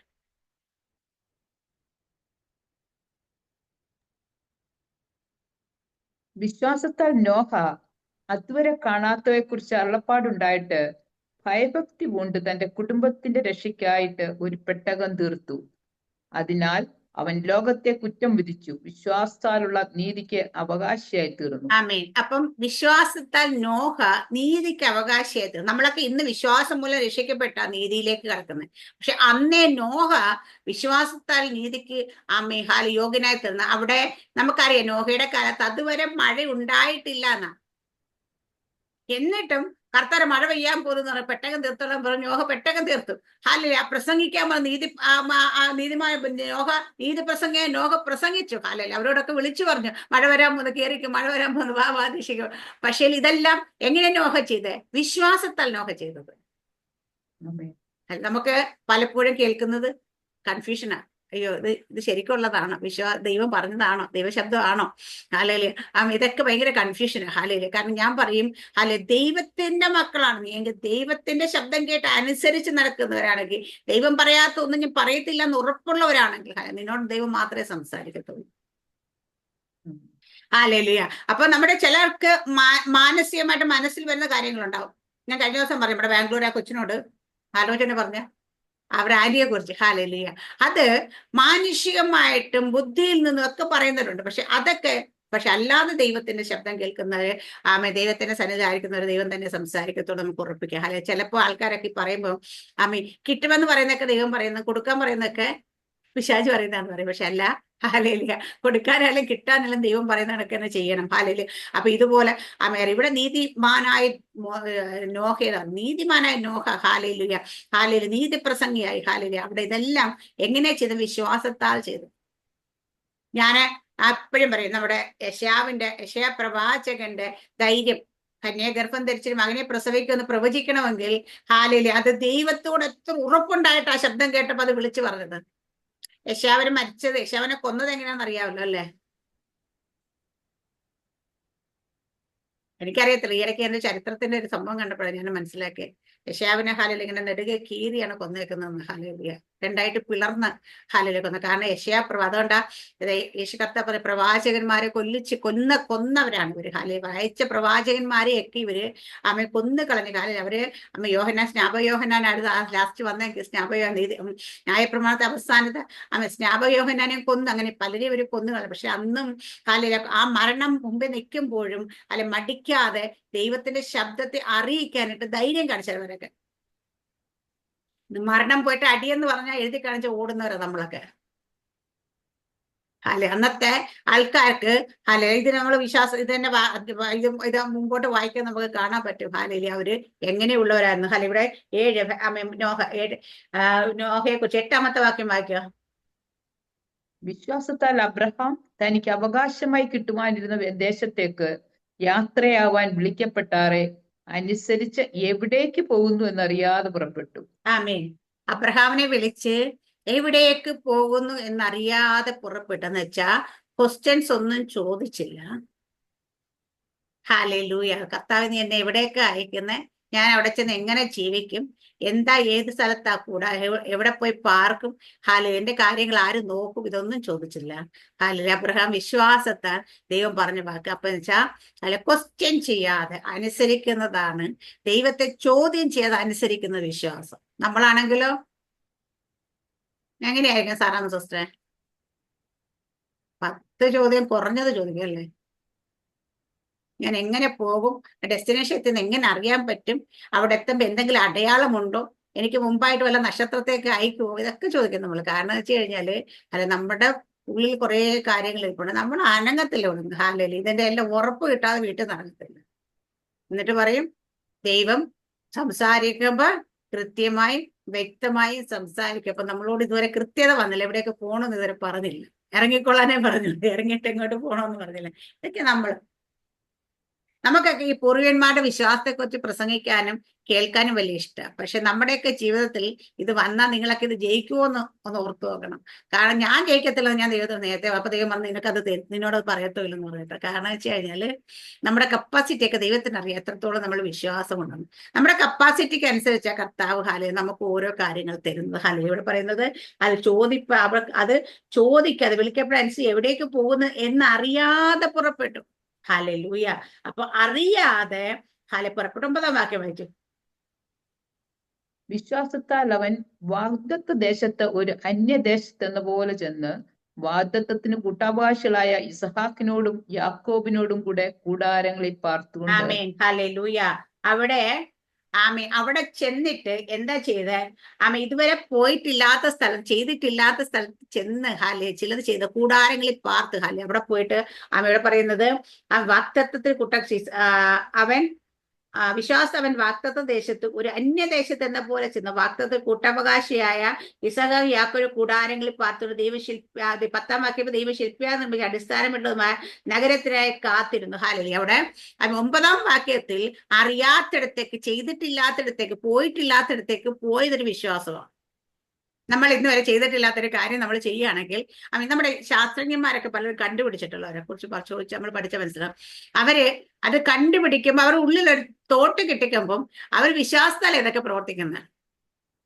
വിശ്വാസത്താൽ നോഹ അതുവരെ കാണാത്തവയെ കുറിച്ച് അരുളപ്പാടുണ്ടായിട്ട് ഭയഭക്തി കൊണ്ട് തന്റെ കുടുംബത്തിന്റെ രക്ഷയ്ക്കായിട്ട് ഒരു പെട്ടകം തീർത്തു. അതിനാൽ അവൻ ലോകത്തെ കുറ്റം വിധിച്ചു, വിശ്വാസത്താലുള്ള നീതിക്ക് അവകാശിയായി തീർന്നു. ആമേൻ. അപ്പം വിശ്വാസത്താൽ നോഹ നീതിക്ക് അവകാശിയായി തീർന്നു. നമ്മളൊക്കെ ഇന്ന് വിശ്വാസം മൂലം രക്ഷിക്കപ്പെട്ട നീതിയിലേക്ക് കടക്കുന്നത്. പക്ഷെ അന്നേ നോഹ വിശ്വാസത്താൽ നീതിക്ക് യോഗ്യനായി തീർന്നു. അവിടെ നമുക്കറിയാം നോഹയുടെ കാലത്ത് അതുവരെ മഴ ഉണ്ടായിട്ടില്ല എന്നാ. എന്നിട്ടും കർത്താവ് മഴ പെയ്യാൻ പോകുന്ന പെട്ടകം തീർത്തോളം പറഞ്ഞു. നോഹ പെട്ടകം തീർത്തു. ഹാലേ പ്രസംഗിക്കാൻ നീതിമായ നോഹ നീതി പ്രസംഗിയാൻ നോഹ പ്രസംഗിച്ചു. ഹാലേ അവരോടൊക്കെ വിളിച്ചു പറഞ്ഞു, മഴ വരാൻ പോകുന്നു, കേറിക്കും, മഴ വരാൻ പോകുന്നു, വാദിശിക്കും. പക്ഷേ ഇതെല്ലാം എങ്ങനെ നോഹ ചെയ്തേ? വിശ്വാസത്താൽ നോഹ ചെയ്തത്. നമുക്ക് പലപ്പോഴും കേൾക്കുന്നത് കൺഫ്യൂഷനാ. അയ്യോ, ഇത് ശരിക്കുള്ളതാണോ? ദൈവം പറഞ്ഞതാണോ? ദൈവശബ്ദമാണോ? ഹാലേല് ഇതൊക്കെ ഭയങ്കര കൺഫ്യൂഷനാ. ഹാലേല് കാരണം ഞാൻ പറയും, ദൈവത്തിന്റെ മക്കളാണ് നീ എങ്കിൽ, ദൈവത്തിന്റെ ശബ്ദം കേട്ട് അനുസരിച്ച് നടക്കുന്നവരാണെങ്കിൽ, ദൈവം പറയാത്ത ഒന്നും ഞാൻ പറയത്തില്ല എന്ന് ഉറപ്പുള്ളവരാണെങ്കിൽ നിന്നോട് ദൈവം മാത്രമേ സംസാരിക്കത്തുള്ളൂ. ഹാലേലുയ. അപ്പൊ നമ്മുടെ ചിലർക്ക് മാനസികമായിട്ട് മനസ്സിൽ വരുന്ന കാര്യങ്ങളുണ്ടാവും. ഞാൻ കഴിഞ്ഞ ദിവസം പറയും, ഇവിടെ ബാംഗ്ലൂർ ആ കൊച്ചിനോട് ആലോചന പറഞ്ഞ അവരുടെ ആര്യയെ കുറിച്ച്. ഹാലേലുയ. അത് മാനുഷികമായിട്ടും ബുദ്ധിയിൽ നിന്നും ഒക്കെ പറയുന്നവരുണ്ട്. പക്ഷെ അല്ലാതെ ദൈവത്തിന്റെ ശബ്ദം കേൾക്കുന്നവര് ദൈവത്തിന്റെ സന്നിധാനിക്കുന്നവർ ദൈവം തന്നെ സംസാരിക്കത്തോടെ നമുക്ക് ഉറപ്പിക്കാം. ഹാലേ ചിലപ്പോൾ ആൾക്കാരൊക്കെ പറയുമ്പോൾ കിട്ടുമെന്ന് പറയുന്നതൊക്കെ ദൈവം പറയുന്നത്, കൊടുക്കാൻ പറയുന്നതൊക്കെ പിശാച് പറയുന്നതാന്ന് പറയും. പക്ഷെ അല്ല. ഹാലേലിയ. കൊടുക്കാനായാലും കിട്ടാനായാലും ദൈവം പറയുന്ന കണക്ക് തന്നെ ചെയ്യണം. ഹാലേലു. അപ്പൊ ഇതുപോലെ ഇവിടെ നീതിമാനായ നോഹ. ഹാലേലുയ. ഹാലേലു. നീതി പ്രസംഗിയായി. ഹാലേലു. അവിടെ ഇതെല്ലാം എങ്ങനെ ചെയ്ത്? വിശ്വാസത്താൽ ചെയ്തു. ഞാന് എപ്പോഴും പറയും, നമ്മുടെ യശയാ പ്രവാചകന്റെ ധൈര്യം, കന്യാഗർഭം ധരിച്ചൊരു മകനെ പ്രസവിക്കുമെന്ന് പ്രവചിക്കണമെങ്കിൽ ഹാലേലു അത് ദൈവത്തോട് എത്ര ഉറപ്പുണ്ടായിട്ട് ആ ശബ്ദം കേട്ടപ്പോ അത് വിളിച്ചു പറഞ്ഞത്. യശാവന് മരിച്ചത്, യശാവനെ കൊന്നത് എങ്ങനെയാണെന്ന് അറിയാമല്ലോ അല്ലേ? എനിക്കറിയത്തില്ല. ഈയിടയ്ക്ക് എന്റെ ചരിത്രത്തിന്റെ ഒരു സംഭവം കണ്ടപ്പോഴാണ് ഞാൻ മനസ്സിലാക്കിയത്. യശാവിനെ ഹാലയിൽ ഇങ്ങനെ നെടുകെ കീറിയാണ് കൊന്നേക്കുന്നതെന്ന്. ഹാലയിലിയ രണ്ടായിട്ട് പിളർന്ന് ഹാലയിൽ കൊന്നു. കാരണം അതുകൊണ്ടാ യേശു കർത്താവ് പ്രവാചകന്മാരെ കൊന്നവരാണ് ഇവര്. ഹാലയിൽ അയച്ച പ്രവാചകന്മാരെയൊക്കെ ഇവര് കൊന്നു കളഞ്ഞു. ഹാലയിൽ അവര് സ്നാപകയോഹന്നാനാണ് ലാസ്റ്റ് വന്നെങ്കിൽ ന്യായപ്രമാണത്തെ അവസാനത്തെ സ്നാപകയോഹന്നാനെ കൊന്നു. അങ്ങനെ പലരെയും ഇവര് കൊന്നു കളഞ്ഞു. പക്ഷെ അന്നും ഹാലയിൽ ആ മരണം മുമ്പേ നിൽക്കുമ്പോഴും മടിക്കാതെ ദൈവത്തിന്റെ ശബ്ദത്തെ അറിയിക്കാനായിട്ട് ധൈര്യം കാണിച്ചവരൊക്കെ. മരണം പോയിട്ട് അടിയെന്ന് പറഞ്ഞാൽ എഴുതി കാണിച്ച് ഓടുന്നവരാ നമ്മളൊക്കെ. അന്നത്തെ ആൾക്കാർക്ക് ഇത് നമ്മൾ വിശ്വാസം ഇത് തന്നെ ഇത് മുമ്പോട്ട് വായിക്കാൻ നമുക്ക് കാണാൻ പറ്റും. അവര് എങ്ങനെയുള്ളവരായിരുന്നു. ഇവിടെ നോഹയെ കുറിച്ച് 8-ാമത്തെ വാക്യം വായിക്കുക. വിശ്വാസത്താൽ അബ്രഹാം തനിക്ക് അവകാശമായി കിട്ടുവാനിരുന്ന ദേശത്തേക്ക് യാത്രയാവാൻ വിളിക്കപ്പെട്ടാറെ അനുസരിച്ച് എവിടേക്ക് പോകുന്നു എന്നറിയാതെ പുറപ്പെട്ടു. ആമേൻ. അബ്രഹാമിനെ വിളിച്ച് എവിടേക്ക് പോകുന്നു എന്നറിയാതെ പുറപ്പെട്ടെന്ന് വെച്ചാ ക്വസ്റ്റ്യൻസ് ഒന്നും ചോദിച്ചില്ല. ഹല്ലേലൂയ. കർത്താവ് നീ എന്നെ എവിടേക്ക് അയക്കുന്നേ? ഞാൻ അവിടെ ചെന്ന് എങ്ങനെ ജീവിക്കും? ഏത് സ്ഥലത്താ കൂടാ? എവിടെ പോയി പാർക്കും? എന്റെ കാര്യങ്ങൾ ആര് നോക്കും? ഇതൊന്നും ചോദിച്ചില്ല. അബ്രഹാം വിശ്വാസത്താൽ ദൈവം പറഞ്ഞ വാക്ക് അപ്പൊ വെച്ചാൽ ക്വസ്റ്റ്യൻ ചെയ്യാതെ അനുസരിക്കുന്നതാണ്. ദൈവത്തെ ചോദ്യം ചെയ്യാതെ അനുസരിക്കുന്ന വിശ്വാസം. നമ്മളാണെങ്കിലോ എങ്ങനെയായിരിക്കും സാറാമ്മ സിസ്റ്ററെ? 10 ചോദ്യം കുറഞ്ഞത് ചോദിക്കും അല്ലേ? ഞാൻ എങ്ങനെ പോകും? ഡെസ്റ്റിനേഷൻ എത്തുന്ന എങ്ങനെ അറിയാൻ പറ്റും? അവിടെ എത്തുമ്പോൾ എന്തെങ്കിലും അടയാളമുണ്ടോ? എനിക്ക് മുമ്പായിട്ട് വല്ല നക്ഷത്രത്തേക്ക് അയക്കുമോ? ഇതൊക്കെ ചോദിക്കും നമ്മൾ. കാരണം വെച്ച് കഴിഞ്ഞാല് നമ്മുടെ ഉള്ളിൽ കുറെ കാര്യങ്ങൾ ഇരിപ്പുണ്ട്. നമ്മൾ അനങ്ങത്തില്ല. ഇതിന്റെ എല്ലാം ഉറപ്പ് കിട്ടാതെ വീട്ടിൽ നടക്കത്തില്ല. എന്നിട്ട് പറയും ദൈവം സംസാരിക്കുമ്പോ കൃത്യമായി വ്യക്തമായി സംസാരിക്കും. അപ്പൊ നമ്മളോട് ഇതുവരെ കൃത്യത വന്നില്ല. എവിടെയൊക്കെ പോകണമെന്ന് ഇതുവരെ പറഞ്ഞില്ല. ഇറങ്ങിക്കൊള്ളാനേ പറഞ്ഞില്ല. ഇറങ്ങിയിട്ട് എങ്ങോട്ട് പോകണമെന്ന് പറഞ്ഞില്ല. ഇതൊക്കെ നമുക്കൊക്കെ ഈ പൂർവികന്മാരുടെ വിശ്വാസത്തെക്കുറിച്ച് പ്രസംഗിക്കാനും കേൾക്കാനും വലിയ ഇഷ്ടമാണ്. പക്ഷെ നമ്മുടെയൊക്കെ ജീവിതത്തിൽ ഇത് വന്നാൽ നിങ്ങളൊക്കെ ഇത് ജയിക്കുമോ എന്ന് ഒന്ന് ഓർത്തു നോക്കണം. കാരണം ഞാൻ ജയിക്കത്തില്ല. ഞാൻ ദൈവത്തിന് നേരത്തെ അപ്പൊ ദൈവം പറഞ്ഞ് നിനക്കത് നിന്നോട് പറയത്തില്ലെന്ന് പറയട്ടെ. കാരണം വെച്ച് കഴിഞ്ഞാല് നമ്മുടെ കപ്പാസിറ്റി ഒക്കെ ദൈവത്തിന് അറിയാം എത്രത്തോളം നമ്മൾ വിശ്വാസം ഉണ്ടെന്ന്. നമ്മുടെ കപ്പാസിറ്റിക്ക് അനുസരിച്ച കർത്താവ് നമുക്ക് ഓരോ കാര്യങ്ങൾ തരുന്നത്. ഇവിടെ പറയുന്നത് അത് ചോദിക്കാതെ വിളിക്കപ്പോഴനുസരിച്ച് എവിടേക്ക് പോകുന്നു എന്നറിയാതെ പുറപ്പെട്ടു. ഹല്ലേലൂയ. അപ്പൊ അറിയാതെ പുറപ്പെട്ടു. 9-ാം വാക്യം വായിച്ചു. വിശ്വാസത്താൽ അവൻ വാഗ്ദത്ത ദേശത്ത് ഒരു അന്യദേശത്തെന്ന പോലെ ചെന്ന് വാഗ്ദത്തത്തിന് കൂട്ടാവകാശികളായ ഇസഹാക്കിനോടും യാക്കോബിനോടും കൂടെ കൂടാരങ്ങളിൽ പാർത്തുകൊണ്ട് ആമേൻ ഹല്ലേലൂയ. അവിടെ അവിടെ ചെന്നിട്ട് എന്താ ചെയ്ത് ഇതുവരെ പോയിട്ടില്ലാത്ത സ്ഥലം, ചെയ്തിട്ടില്ലാത്ത സ്ഥലത്ത് ചെന്ന് ചിലത് ചെയ്ത് കൂടാരങ്ങളിൽ പാർത്ത് അവിടെ പോയിട്ട് ഇവിടെ പറയുന്നത് ആ വാഗ്ദത്തത്തിൽ അവൻ വിശ്വാസം അവൻ വാഗ്ദത്ത ദേശത്ത് ഒരു അന്യദേശത്ത് എന്ന പോലെ ചെന്ന് വാഗ്ദത്ത കൂട്ടവകാശിയായ ഇസഹാക്ക് യാക്കോബ് കൂടാരങ്ങളിൽ പാർത്തുകൊണ്ട് ദൈവശില്പി 10-ാം വാക്യം ദൈവശില്പിയാ നിർമ്മിച്ച അടിസ്ഥാനമുള്ളതുമായ നഗരത്തിനായി കാത്തിരുന്നു. ഹല്ലേലൂയ. അവിടെ 9-ാം വാക്യത്തിൽ അറിയാത്തിടത്തേക്ക്, ചെയ്തിട്ടില്ലാത്തിടത്തേക്ക്, പോയിട്ടില്ലാത്തിടത്തേക്ക് പോയതൊരു വിശ്വാസമാണ്. നമ്മൾ ഇന്ന് വരെ ചെയ്തിട്ടില്ലാത്തൊരു കാര്യം നമ്മൾ ചെയ്യുകയാണെങ്കിൽ നമ്മുടെ ശാസ്ത്രജ്ഞന്മാരൊക്കെ പലരും കണ്ടുപിടിച്ചിട്ടുള്ളവരെ കുറിച്ച് ചോദിച്ച് നമ്മൾ പഠിച്ച മനസ്സിലാവും. അവര് അത് കണ്ടുപിടിക്കുമ്പോൾ അവർ ഉള്ളിലൊരു തോട്ട് കിട്ടിക്കുമ്പം അവർ വിശ്വാസത്താൽ ഇതൊക്കെ പ്രവർത്തിക്കുന്നത്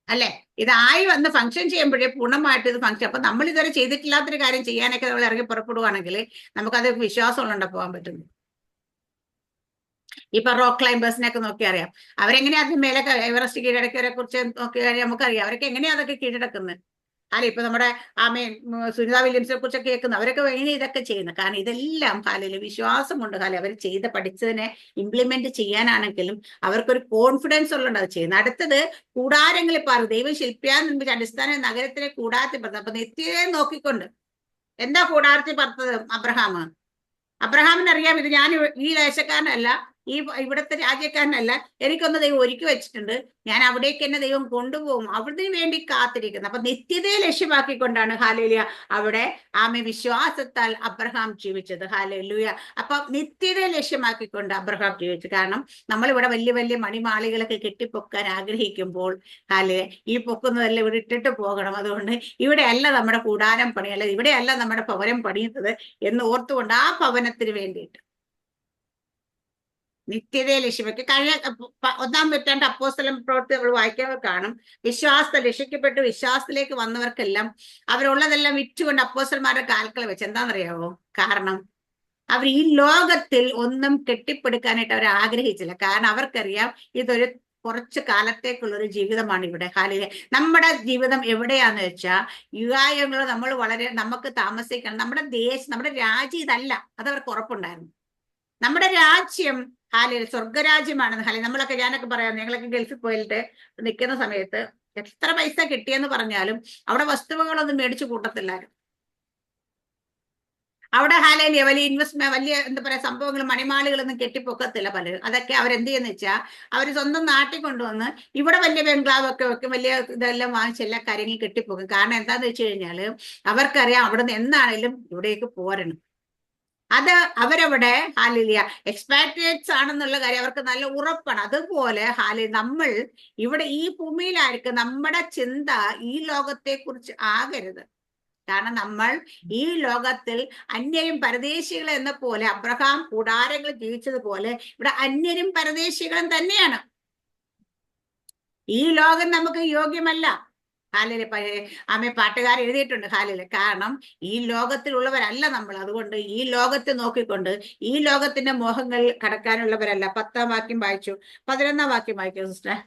അല്ലെ. ഇതായി വന്ന് ഫംഗ്ഷൻ ചെയ്യുമ്പോഴേ പൂർണ്ണമായിട്ട് ഇത് ഫംഗ്ഷൻ. അപ്പൊ നമ്മൾ ഇതുവരെ ചെയ്തിട്ടില്ലാത്തൊരു കാര്യം ചെയ്യാനൊക്കെ നമ്മൾ ഇറങ്ങി പുറപ്പെടുവാണെങ്കിൽ നമുക്കത് വിശ്വാസമുള്ള പോകാൻ പറ്റുന്നു. ഇപ്പൊ റോക്ക് ക്ലൈംബേഴ്സിനൊക്കെ നോക്കി അറിയാം അവരെങ്ങനെയാ അതിന് മേലെ എവറസ്റ്റ് കീഴടക്കിയവരെ കുറിച്ച് നോക്കി നമുക്കറിയാം അവരൊക്കെ എങ്ങനെയാ അതൊക്കെ കീഴടക്കുന്നത്. ഇപ്പൊ നമ്മുടെ സുനിത വില്യംസിനെ കുറിച്ചൊക്കെ കേൾക്കുന്നത് അവരൊക്കെ എങ്ങനെ ഇതൊക്കെ ചെയ്യുന്നത്. കാരണം ഇതെല്ലാം വിശ്വാസം കൊണ്ട് അവർ പഠിച്ചതിനെ ഇംപ്ലിമെന്റ് ചെയ്യാനാണെങ്കിലും അവർക്കൊരു കോൺഫിഡൻസ് ഉള്ളത് അത് ചെയ്യുന്നത്. അടുത്തത് കൂടാരങ്ങളിൽ പാർത്ത് ദൈവം ശില്പിയാൻ നിർമ്മിച്ച അടിസ്ഥാന നഗരത്തിലെ കൂടാരത്തിൽ പാർത്ത്. അപ്പൊ നിത്യതയെ നോക്കിക്കൊണ്ട് എന്താ കൂടാരത്തിൽ പാർത്തത് അബ്രഹാമിനറിയാം ഇത് ഞാൻ ഈ ദേശക്കാരനല്ല, ഇവിടുത്തെ രാജ്യക്കാരനല്ല, എനിക്കൊന്ന് ദൈവം ഒരുക്കി വെച്ചിട്ടുണ്ട്, ഞാൻ അവിടേക്ക് എന്നെ ദൈവം കൊണ്ടുപോകും, അവിടത്തിന് വേണ്ടി കാത്തിരിക്കുന്നു. അപ്പൊ നിത്യതയെ ലക്ഷ്യമാക്കിക്കൊണ്ടാണ് ഹല്ലേലൂയ അവിടെ വിശ്വാസത്താൽ അബ്രഹാം ജീവിച്ചത്. ഹല്ലേലൂയ. അപ്പൊ നിത്യതയെ ലക്ഷ്യമാക്കിക്കൊണ്ട് അബ്രഹാം ജീവിച്ചു. കാരണം നമ്മളിവിടെ വലിയ വലിയ മണിമാളികളൊക്കെ കെട്ടിപ്പൊക്കാൻ ആഗ്രഹിക്കുമ്പോൾ ഈ പൊക്കുന്നതെല്ലാം ഇവിടെ ഇട്ടിട്ട് പോകണം. അതുകൊണ്ട് ഇവിടെയല്ല നമ്മുടെ കൂടാരം പണിയല്ല, ഇവിടെയല്ല നമ്മുടെ ഭവനം പണിയുന്നത് എന്ന് ഓർത്തുകൊണ്ട് ആ ഭവനത്തിന് വേണ്ടിയിട്ട് നിത്യതയെ ലക്ഷ്യമാക്കി. കഴിഞ്ഞ 1-ാം നൂറ്റാണ്ട് അപ്പോസ്തല പ്രവൃത്തി നമ്മൾ വായിക്കാൻ കാണും. വിശ്വാസത്തെ രക്ഷിക്കപ്പെട്ട് വിശ്വാസത്തിലേക്ക് വന്നവർക്കെല്ലാം അവരുള്ളതെല്ലാം വിറ്റുകൊണ്ട് അപ്പോസ്തലന്മാരുടെ കാൽക്കൽ വെച്ച്. എന്താണെന്നറിയാവോ കാരണം അവർ ഈ ലോകത്തിൽ ഒന്നും കെട്ടിപ്പടുക്കാനായിട്ട് അവർ ആഗ്രഹിച്ചില്ല. കാരണം അവർക്കറിയാം ഇതൊരു കുറച്ച് കാലത്തേക്കുള്ളൊരു ജീവിതമാണ് ഇവിടെ. നമ്മുടെ ജീവിതം എവിടെയാന്ന് വെച്ചാൽ യുഗായുഗങ്ങൾ നമ്മൾ നമുക്ക് താമസിക്കണം. നമ്മുടെ രാജ്യം ഇതല്ല, അതവർക്ക് ഉറപ്പുണ്ടായിരുന്നു. നമ്മുടെ രാജ്യം സ്വർഗരാജ്യമാണെന്ന് ഞാനൊക്കെ പറയാം. ഞങ്ങളൊക്കെ ഗൾഫിൽ പോയിട്ട് നിൽക്കുന്ന സമയത്ത് എത്ര പൈസ കിട്ടിയെന്ന് പറഞ്ഞാലും അവിടെ വസ്തുവകളൊന്നും മേടിച്ചു കൂട്ടത്തില്ലായിരുന്നു. അവിടെ വലിയ ഇൻവെസ്റ്റ്മെന്റ്, വലിയ എന്താ പറയാ സംഭവങ്ങൾ, മണിമാളികളൊന്നും കെട്ടിപ്പൊക്കത്തില്ല പലരും. അതൊക്കെ അവരെന്ത് ചെയ്യുന്ന വെച്ചാൽ അവർ സ്വന്തം നാട്ടിൽ കൊണ്ടുവന്ന് ഇവിടെ വലിയ ബംഗ്ലാവൊക്കെ വെക്കും, വലിയ ഇതെല്ലാം വാങ്ങിച്ച് എല്ലാ കാര്യങ്ങളും കെട്ടിപ്പോക്കും. കാരണം എന്താന്ന് വെച്ച് കഴിഞ്ഞാല് അവർക്കറിയാം അവിടെ നിന്ന് എന്നാണേലും ഇവിടേക്ക് പോരണം. അത് അവരവിടെ എക്സ്പാട്രിയേറ്റ്സ് ആണെന്നുള്ള കാര്യം അവർക്ക് നല്ല ഉറപ്പാണ്. അതുപോലെ നമ്മൾ ഇവിടെ ഈ ഭൂമിയിലായിരിക്കും നമ്മുടെ ചിന്ത ഈ ലോകത്തെ കുറിച്ച് ആകരുത്. കാരണം നമ്മൾ ഈ ലോകത്തിൽ അന്യരും പരദേശികളും എന്ന പോലെ അബ്രഹാം കൂടാരങ്ങൾ ജീവിച്ചതുപോലെ ഇവിടെ അന്യരും പരദേശികളും തന്നെയാണ്. ഈ ലോകം നമുക്ക് യോഗ്യമല്ല. പാട്ടുകാർ എഴുതിയിട്ടുണ്ട് കാരണം ഈ ലോകത്തിലുള്ളവരല്ല നമ്മൾ. അതുകൊണ്ട് ഈ ലോകത്തെ നോക്കിക്കൊണ്ട് ഈ ലോകത്തിന്റെ മോഹങ്ങൾ കടക്കാനുള്ളവരല്ല. 10-ാം വാക്യം വായിച്ചു, 11-ാം വാക്യം വായിച്ചു സിസ്റ്റർ.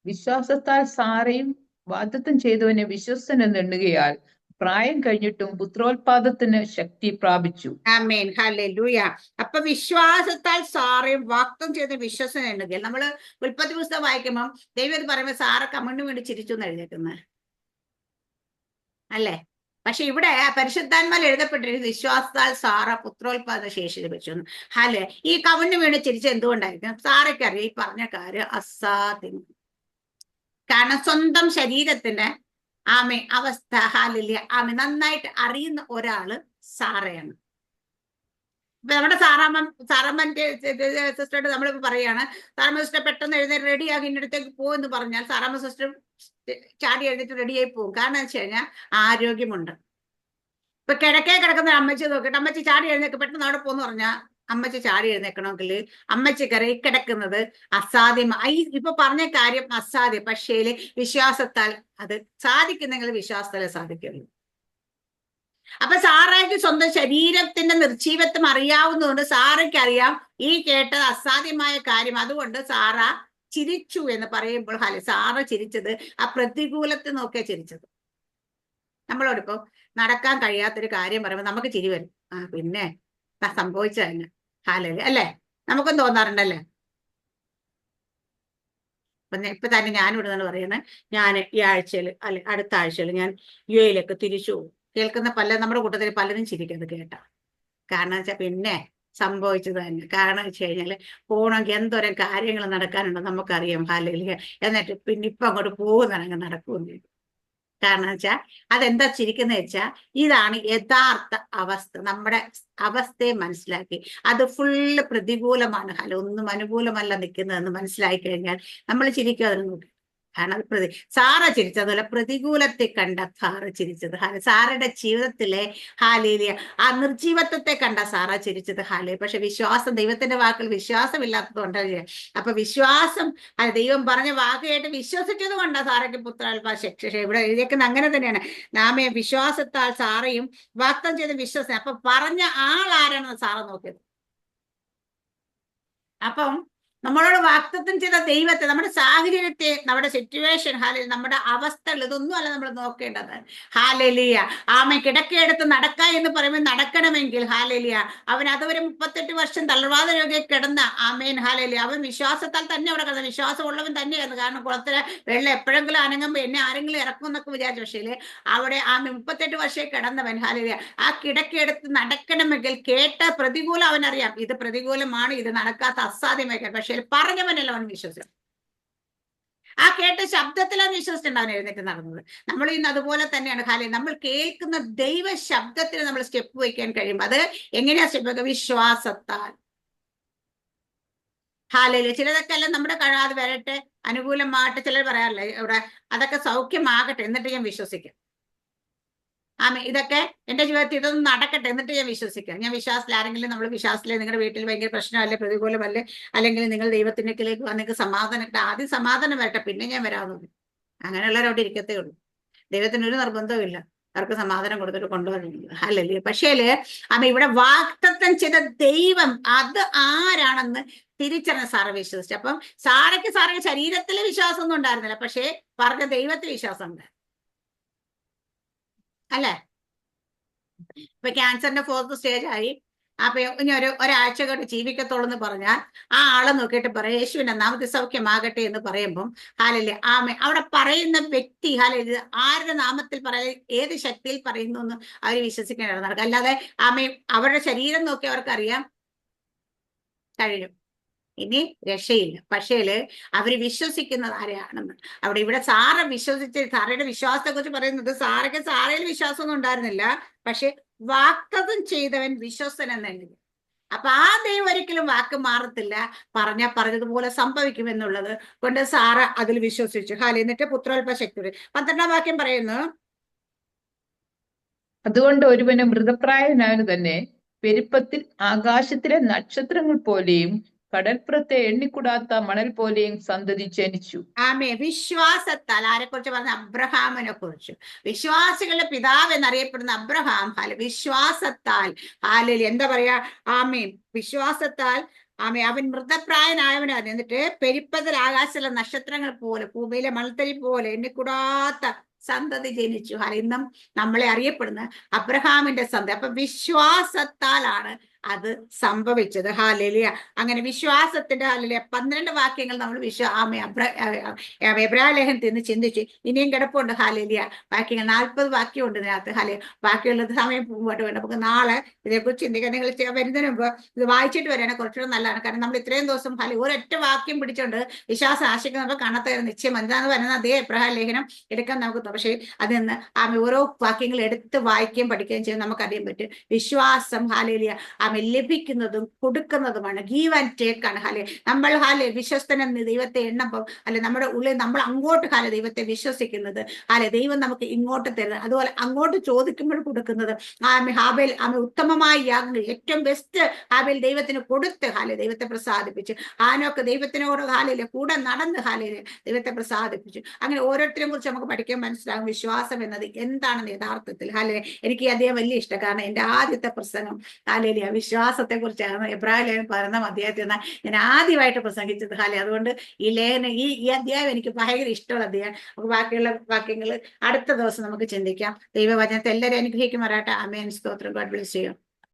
വിശ്വാസത്താൽ സാറയും വാഗ്ദത്തം ചെയ്തവനെ വിശ്വസ്തനെന്ന് എണ്ണുകയാൽ പ്രായം കഴിഞ്ഞിട്ടും പുത്രോത്പാദത്തിന് ശക്തി പ്രാപിച്ചു. Amen hallelujah. അപ്പൊ വിശ്വാസത്താൽ സാറയും വാഗ്ദത്തം ചെയ്ത വിശ്വസന എണ്ണുകയാൽ. നമ്മള് ഉൽപ്പത്തി പുസ്തകം വായിക്കുമ്പോൾ ദൈവം പറയുമ്പോൾ സാറ കമണ്ണു വേണ്ടി ചിരിച്ചു എന്ന് എഴുതിയേക്കുന്നത് അല്ലേ. പക്ഷെ ഇവിടെ പരിശുദ്ധാത്മാവിൽ എഴുതപ്പെട്ടിരിക്കുന്നത് വിശ്വാസത്താൽ സാറ പുത്രോത്പാദന ശേഷി ലഭിച്ചു. ഈ കമണ്ണു വേണ്ടി ചിരിച്ച എന്തുകൊണ്ടായിരിക്കും? സാറയ്ക്കറിയാം ഈ പറഞ്ഞ കാര്യം അസാധ്യം. കാരണം സ്വന്തം ശരീരത്തിന്റെ അവസ്ഥ നന്നായിട്ട് അറിയുന്ന ഒരാള് സാറയാണ്. ഇപ്പൊ നമ്മുടെ സാറാമ്മന്റെ സിസ്റ്റർ നമ്മളിപ്പോ പറയാണ്, സാറാമ്മ സിസ്റ്റർ പെട്ടെന്ന് എഴുന്നേറ്റ് റെഡിയാക്കി ഇന്റെ അടുത്തേക്ക് പോകുമെന്ന് പറഞ്ഞാൽ സാറാമ്മ സിസ്റ്റർ ചാടി എഴുന്നേറ്റ് റെഡിയായി പോകും. കാരണം എന്ന് വെച്ച് കഴിഞ്ഞാൽ ആരോഗ്യമുണ്ട്. ഇപ്പൊ കിടക്കേ കിടക്കുന്ന അമ്മച്ചി നോക്കിയിട്ട് അമ്മച്ചി ചാടി എഴുന്നേക്ക് പെട്ടെന്ന് അവിടെ പോന്ന് പറഞ്ഞാൽ അമ്മച്ചി ചാടി എഴുന്നേക്കണമെങ്കിൽ അമ്മച്ചിക്കറി കിടക്കുന്നത് അസാധ്യമായി. ഇപ്പൊ പറഞ്ഞ കാര്യം അസാധ്യം. പക്ഷേ വിശ്വാസത്താൽ അത് സാധിക്കുന്നെങ്കിൽ വിശ്വാസത്താലേ സാധിക്കുള്ളൂ. അപ്പൊ സാറയ്ക്ക് സ്വന്തം ശരീരത്തിന്റെ നിർജീവത്വം അറിയാവുന്നതുകൊണ്ട് സാറയ്ക്ക് അറിയാം ഈ കേട്ടത് അസാധ്യമായ കാര്യം. അതുകൊണ്ട് സാറ ചിരിച്ചു എന്ന് പറയുമ്പോൾ സാറ ചിരിച്ചത് ആ പ്രതികൂലത്തെ നോക്കിയാ ചിരിച്ചത്. നമ്മളോടിപ്പോ നടക്കാൻ കഴിയാത്തൊരു കാര്യം പറയുമ്പോൾ നമുക്ക് ചിരി വരും. പിന്നെ സംഭവിച്ചു തന്നെ ഹാലല് അല്ലേ, നമുക്കും തോന്നാറുണ്ടല്ലേ. ഇപ്പൊ തന്നെ ഞാനിവിടെ നിന്ന് പറയുന്നത്, ഞാൻ ഈ ആഴ്ചയിൽ അല്ലെ അടുത്ത ആഴ്ചയിൽ ഞാൻ യുഎയിലേക്ക് തിരിച്ചു പോകും. കേൾക്കുന്ന നമ്മുടെ കൂട്ടത്തിൽ പലരും ചിരിക്കുന്നത് കേട്ടാ. കാരണം വെച്ചാൽ പിന്നെ സംഭവിച്ചത് തന്നെ. കാരണം വെച്ച് കഴിഞ്ഞാൽ പോകണമെങ്കിൽ എന്തോരം കാര്യങ്ങൾ നടക്കാനുണ്ടോ നമുക്കറിയാം. ഹാലലിയ. എന്നിട്ട് പിന്നെ ഇപ്പൊ അങ്ങോട്ട് പോകുന്നതങ്ങ് നടക്കുകയും ചെയ്തു. കാരണം വെച്ചാൽ അതെന്താ ചിരിക്കുന്ന വെച്ചാൽ ഇതാണ് യഥാർത്ഥ അവസ്ഥ. നമ്മുടെ അവസ്ഥയെ മനസ്സിലാക്കി അത് ഫുള്ള് പ്രതികൂലമാണ്, ഒന്നും അനുകൂലമല്ല നിൽക്കുന്നതെന്ന് മനസ്സിലാക്കി കഴിഞ്ഞാൽ നമ്മൾ ചിരിക്കും അതിന് നോക്കി. കാരണം അത് സാറ ചിരിച്ചത്, അതുപോലെ പ്രതികൂലത്തെ കണ്ട സാറ ചിരിച്ചത്. സാറയുടെ ജീവിതത്തിലെ ഹാലേലിയ ആ നിർജീവത്വത്തെ കണ്ട സാറ ചിരിച്ചത്. പക്ഷെ വിശ്വാസം, ദൈവത്തിന്റെ വാക്കുകൾ വിശ്വാസമില്ലാത്തതുകൊണ്ടല്ലേ. അപ്പൊ വിശ്വാസം, ദൈവം പറഞ്ഞ വാക്ക് കേട്ട് വിശ്വസിച്ചത് കൊണ്ടാ സാറയ്ക്ക് പുത്രാൽപ ശിക്ഷ. ഇവിടെ എഴുതിയേക്കുന്നത് അങ്ങനെ തന്നെയാണ്. നാമെ വിശ്വാസത്താൽ സാറയും വാഗ്ദത്തം ചെയ്ത് വിശ്വസന. അപ്പൊ പറഞ്ഞ ആൾ ആരാണെന്ന് സാറ നോക്കിയത്. അപ്പം നമ്മളോട് വാഗ്ദത്തം ചെയ്ത ദൈവത്തെ, നമ്മുടെ സാഹചര്യത്തെ, നമ്മുടെ സിറ്റുവേഷൻ, നമ്മുടെ അവസ്ഥകൾ, ഇതൊന്നും അല്ല നമ്മൾ നോക്കേണ്ടത്. ഹാലലിയ. കിടക്കയെടുത്ത് നടക്ക എന്ന് പറയുമ്പോൾ നടക്കണമെങ്കിൽ ഹാലലിയ അവൻ അതുവരെ 38 വർഷം തളർവാദ രോഗിയെ കിടന്ന ഹാലലിയ അവൻ വിശ്വാസത്താൽ തന്നെ അവിടെ കിടന്ന, വിശ്വാസമുള്ളവൻ തന്നെയായിരുന്നു. കാരണം കുളത്തിലെ വെള്ളം എപ്പോഴെങ്കിലും അനങ്ങുമ്പോൾ എന്നെ ആരെങ്കിലും ഇറക്കും എന്നൊക്കെ വിചാരിച്ചു. പക്ഷേ അവിടെ 38 വർഷം കിടന്നവൻ ഹാലലിയ ആ കിടക്കയെടുത്ത് നടക്കണമെങ്കിൽ കേട്ട പ്രതികൂലം അവനറിയാം. ഇത് പ്രതികൂലമാണ്, ഇത് നടക്കാത്ത അസാധ്യമായി. പക്ഷെ പറഞ്ഞവനല്ല അവൻ വിശ്വസിച്ചു. ആ കേട്ട ശബ്ദത്തിൽ അവൻ വിശ്വസിച്ചിട്ടുണ്ട് അവൻ എഴുന്നേറ്റ് നടന്നത്. നമ്മൾ ഇന്ന് അതുപോലെ തന്നെയാണ്. നമ്മൾ കേൾക്കുന്ന ദൈവ ശബ്ദത്തിന് നമ്മൾ സ്റ്റെപ്പ് വയ്ക്കാൻ കഴിയും. അത് എങ്ങനെയാ സ്റ്റെപ്പ് വയ്ക്കുക? വിശ്വാസത്താൽ. ചിലതൊക്കെ എല്ലാം നമ്മുടെ അത് വരട്ടെ, അനുകൂലമായിട്ട് ചിലർ പറയാറില്ല ഇവിടെ അതൊക്കെ സൗഖ്യമാകട്ടെ എന്നിട്ട് ഞാൻ വിശ്വസിക്കാം. ഇതൊക്കെ എന്റെ ജീവിതത്തിൽ ഇതൊന്നും നടക്കട്ടെ എന്നിട്ട് ഞാൻ വിശ്വസിക്കാം. ഞാൻ വിശ്വാസത്തിൽ, ആരെങ്കിലും നമ്മൾ വിശ്വാസത്തിലെ നിങ്ങളുടെ വീട്ടിൽ ഭയങ്കര പ്രശ്നമല്ലേ, പ്രതികൂലമല്ലേ, അല്ലെങ്കിൽ നിങ്ങൾ ദൈവത്തിനേക്കിലേക്ക് വന്നേക്ക് സമാധാനം, ആദ്യം സമാധാനം വരട്ടെ പിന്നെ ഞാൻ വരാമെന്ന്. അങ്ങനെയുള്ളവർ അവിടെ ഇരിക്കത്തേ ഉള്ളൂ. ദൈവത്തിനൊരു നിർബന്ധവും ഇല്ല അവർക്ക് സമാധാനം കൊടുത്തിട്ട് കൊണ്ടുപോകാനില്ല. അല്ലല്ലേ. പക്ഷേ ഇവിടെ വാഗ്ദത്തം ചെയ്ത ദൈവം അത് ആരാണെന്ന് തിരിച്ചറിഞ്ഞ സാറ വിശ്വസിച്ചു. അപ്പം സാറയ്ക്ക് ശരീരത്തിലെ വിശ്വാസമൊന്നും ഉണ്ടായിരുന്നില്ല, പക്ഷേ പറഞ്ഞ ദൈവത്തിൽ വിശ്വാസം ഉണ്ട്. അല്ലേ. ഇപ്പൊ ക്യാൻസറിന്റെ 4th സ്റ്റേജ് ആയി. അപ്പൊ ഇനി ഒരാഴ്ച കൊണ്ട് ജീവിക്കത്തോളൂ എന്ന് പറഞ്ഞാൽ ആ ആളെ നോക്കിയിട്ട് പറയും യേശുവിന്റെ നാമത്തിൽ സൗഖ്യമാകട്ടെ എന്ന് പറയുമ്പം അവിടെ പറയുന്ന വ്യക്തി ആരുടെ നാമത്തിൽ ഏത് ശക്തിയിൽ പറയുന്നു എന്ന് അവർ വിശ്വസിക്കേണ്ടത് നടക്കുക. അല്ലാതെ അവരുടെ ശരീരം നോക്കി അവർക്കറിയാം കഴിയും, ഇനി രക്ഷയില്ല. പക്ഷേ അവര് വിശ്വസിക്കുന്നത് ആരെയാണെന്ന് ഇവിടെ സാറ വിശ്വസിച്ച്, സാറയുടെ വിശ്വാസത്തെ കുറിച്ച് പറയുന്നത് സാറയിൽ വിശ്വാസമൊന്നും ഉണ്ടായിരുന്നില്ല, പക്ഷെ വാഗ്ദത്തം ചെയ്തവൻ വിശ്വസ്തൻ എന്നുള്ളത്. അപ്പൊ ആ ദൈവം ഒരിക്കലും വാക്ക് മാറത്തില്ല, പറഞ്ഞതുപോലെ സംഭവിക്കുമെന്നുള്ളത് കൊണ്ട് സാറ അതിൽ വിശ്വസിച്ചു. എന്നിട്ട് പുത്രോൽപ ശക്തി 12ാം വാക്യം പറയുന്നു, അതുകൊണ്ട് ഒരുവന് മൃതപ്രായനായവന് തന്നെ പെരുപ്പത്തിൽ ആകാശത്തിലെ നക്ഷത്രങ്ങൾ പോലെയും കടൽപ്പുറത്തെ എണ്ണിക്കൂടാത്ത മണൽ പോലെയും സന്തതി ജനിച്ചു. വിശ്വാസത്താൽ. ആരെക്കുറിച്ച് പറഞ്ഞ? അബ്രഹാമിനെ കുറിച്ച്. വിശ്വാസികളുടെ പിതാവ് എന്നറിയപ്പെടുന്ന അബ്രഹാം വിശ്വാസത്താൽ എന്താ പറയാ? വിശ്വാസത്താൽ അവൻ മൃതപ്രായനായവനാണ്. എന്നിട്ട് പെരുപ്പത്തിൽ ആകാശത്തിലെ നക്ഷത്രങ്ങൾ പോലെ ഭൂമിയിലെ മണൽത്തരി പോലെ എണ്ണിക്കൂടാത്ത സന്തതി ജനിച്ചു. ഇന്നും നമ്മളെ അറിയപ്പെടുന്ന അബ്രഹാമിന്റെ സന്തതി. അപ്പൊ വിശ്വാസത്താലാണ് അത് സംഭവിച്ചത്. അങ്ങനെ വിശ്വാസത്തിന്റെ 12 വാക്യങ്ങൾ നമ്മൾ എബ്രായ ലേഖനത്തിൽ ചിന്തിച്ച് ഇനിയും കിടപ്പുണ്ട്. വാക്യങ്ങൾ 40 വാക്യമുണ്ട് ഇതിനകത്ത്. ബാക്കിയുള്ളത് സമയം മുമ്പോട്ട് വേണ്ട. നമുക്ക് നാളെ ഇതേക്കുറിച്ച് ചിന്തിക്കാൻ. നിങ്ങൾ വരുന്നതിന് മുമ്പ് ഇത് വായിച്ചിട്ട് വരാൻ കുറച്ചുകൂടെ നല്ലതാണ്. കാരണം നമ്മൾ ഇത്രയും ദിവസം ഒരൊറ്റ വാക്യം പിടിച്ചോണ്ട് വിശ്വാസം ആശിക്കുന്ന നമുക്ക് കാണാത്ത നിശ്ചയം എന്താന്ന് പറയുന്നത് അതേ എബ്രായ ലേഖനം എടുക്കാൻ നമുക്ക്. പക്ഷേ അതിൽ നിന്ന് ഓരോ വാക്യങ്ങൾ എടുത്ത് വായിക്കുകയും പഠിക്കുകയും ചെയ്ത് നമുക്കറിയാൻ പറ്റും. വിശ്വാസം ലഭിക്കുന്നതും കൊടുക്കുന്നതുമാണ്. ഗീവ് ആൻഡ് ടേക്ക് ആണ്. നമ്മൾ വിശ്വസ്തനെന്ന് ദൈവത്തെ എണ്ണപ്പം നമ്മുടെ ഉള്ളിൽ നമ്മൾ അങ്ങോട്ട് ദൈവത്തെ വിശ്വസിക്കുന്നത് ദൈവം നമുക്ക് ഇങ്ങോട്ട് തരുന്നത്. അതുപോലെ അങ്ങോട്ട് ചോദിക്കുമ്പോൾ കൊടുക്കുന്നത്. ഹാബേൽ ഉത്തമമായ യാഗങ്ങൾ ഏറ്റവും ബെസ്റ്റ് ഹാബേൽ ദൈവത്തിന് കൊടുത്ത് ദൈവത്തെ പ്രസാദിപ്പിച്ചു. ആനോക്ക് ദൈവത്തിനോട് കൂടെ നടന്ന് ദൈവത്തെ പ്രസാദിപ്പിച്ചു. അങ്ങനെ ഓരോരുത്തരെയും കുറിച്ച് നമുക്ക് പഠിക്കാൻ മനസ്സിലാകും വിശ്വാസം എന്നത് എന്താണെന്ന് യഥാർത്ഥത്തിൽ. എനിക്ക് അദ്ദേഹം വലിയ ഇഷ്ടം. കാരണം എന്റെ ആദ്യത്തെ പ്രസംഗം വിശ്വാസത്തെ കുറിച്ചാണ് എബ്രായ ലേഖനം 11 അധ്യായത്തിൽ നിന്ന് ഞാൻ ആദ്യമായിട്ട് പ്രസംഗിച്ചത് ഹാലെ. അതുകൊണ്ട് ഈ ലേഖനം ഈ അധ്യായം എനിക്ക് ഭയങ്കര ഇഷ്ടമുള്ള അധ്യായം. നമുക്ക് ബാക്കിയുള്ള വാക്യങ്ങൾ അടുത്ത ദിവസം നമുക്ക് ചിന്തിക്കാം. ദൈവവചനത്തെ എല്ലാവരും അനുഗ്രഹിക്കുമാറാട്ടെ. ആമേൻ. സ്തോത്രം. God bless you.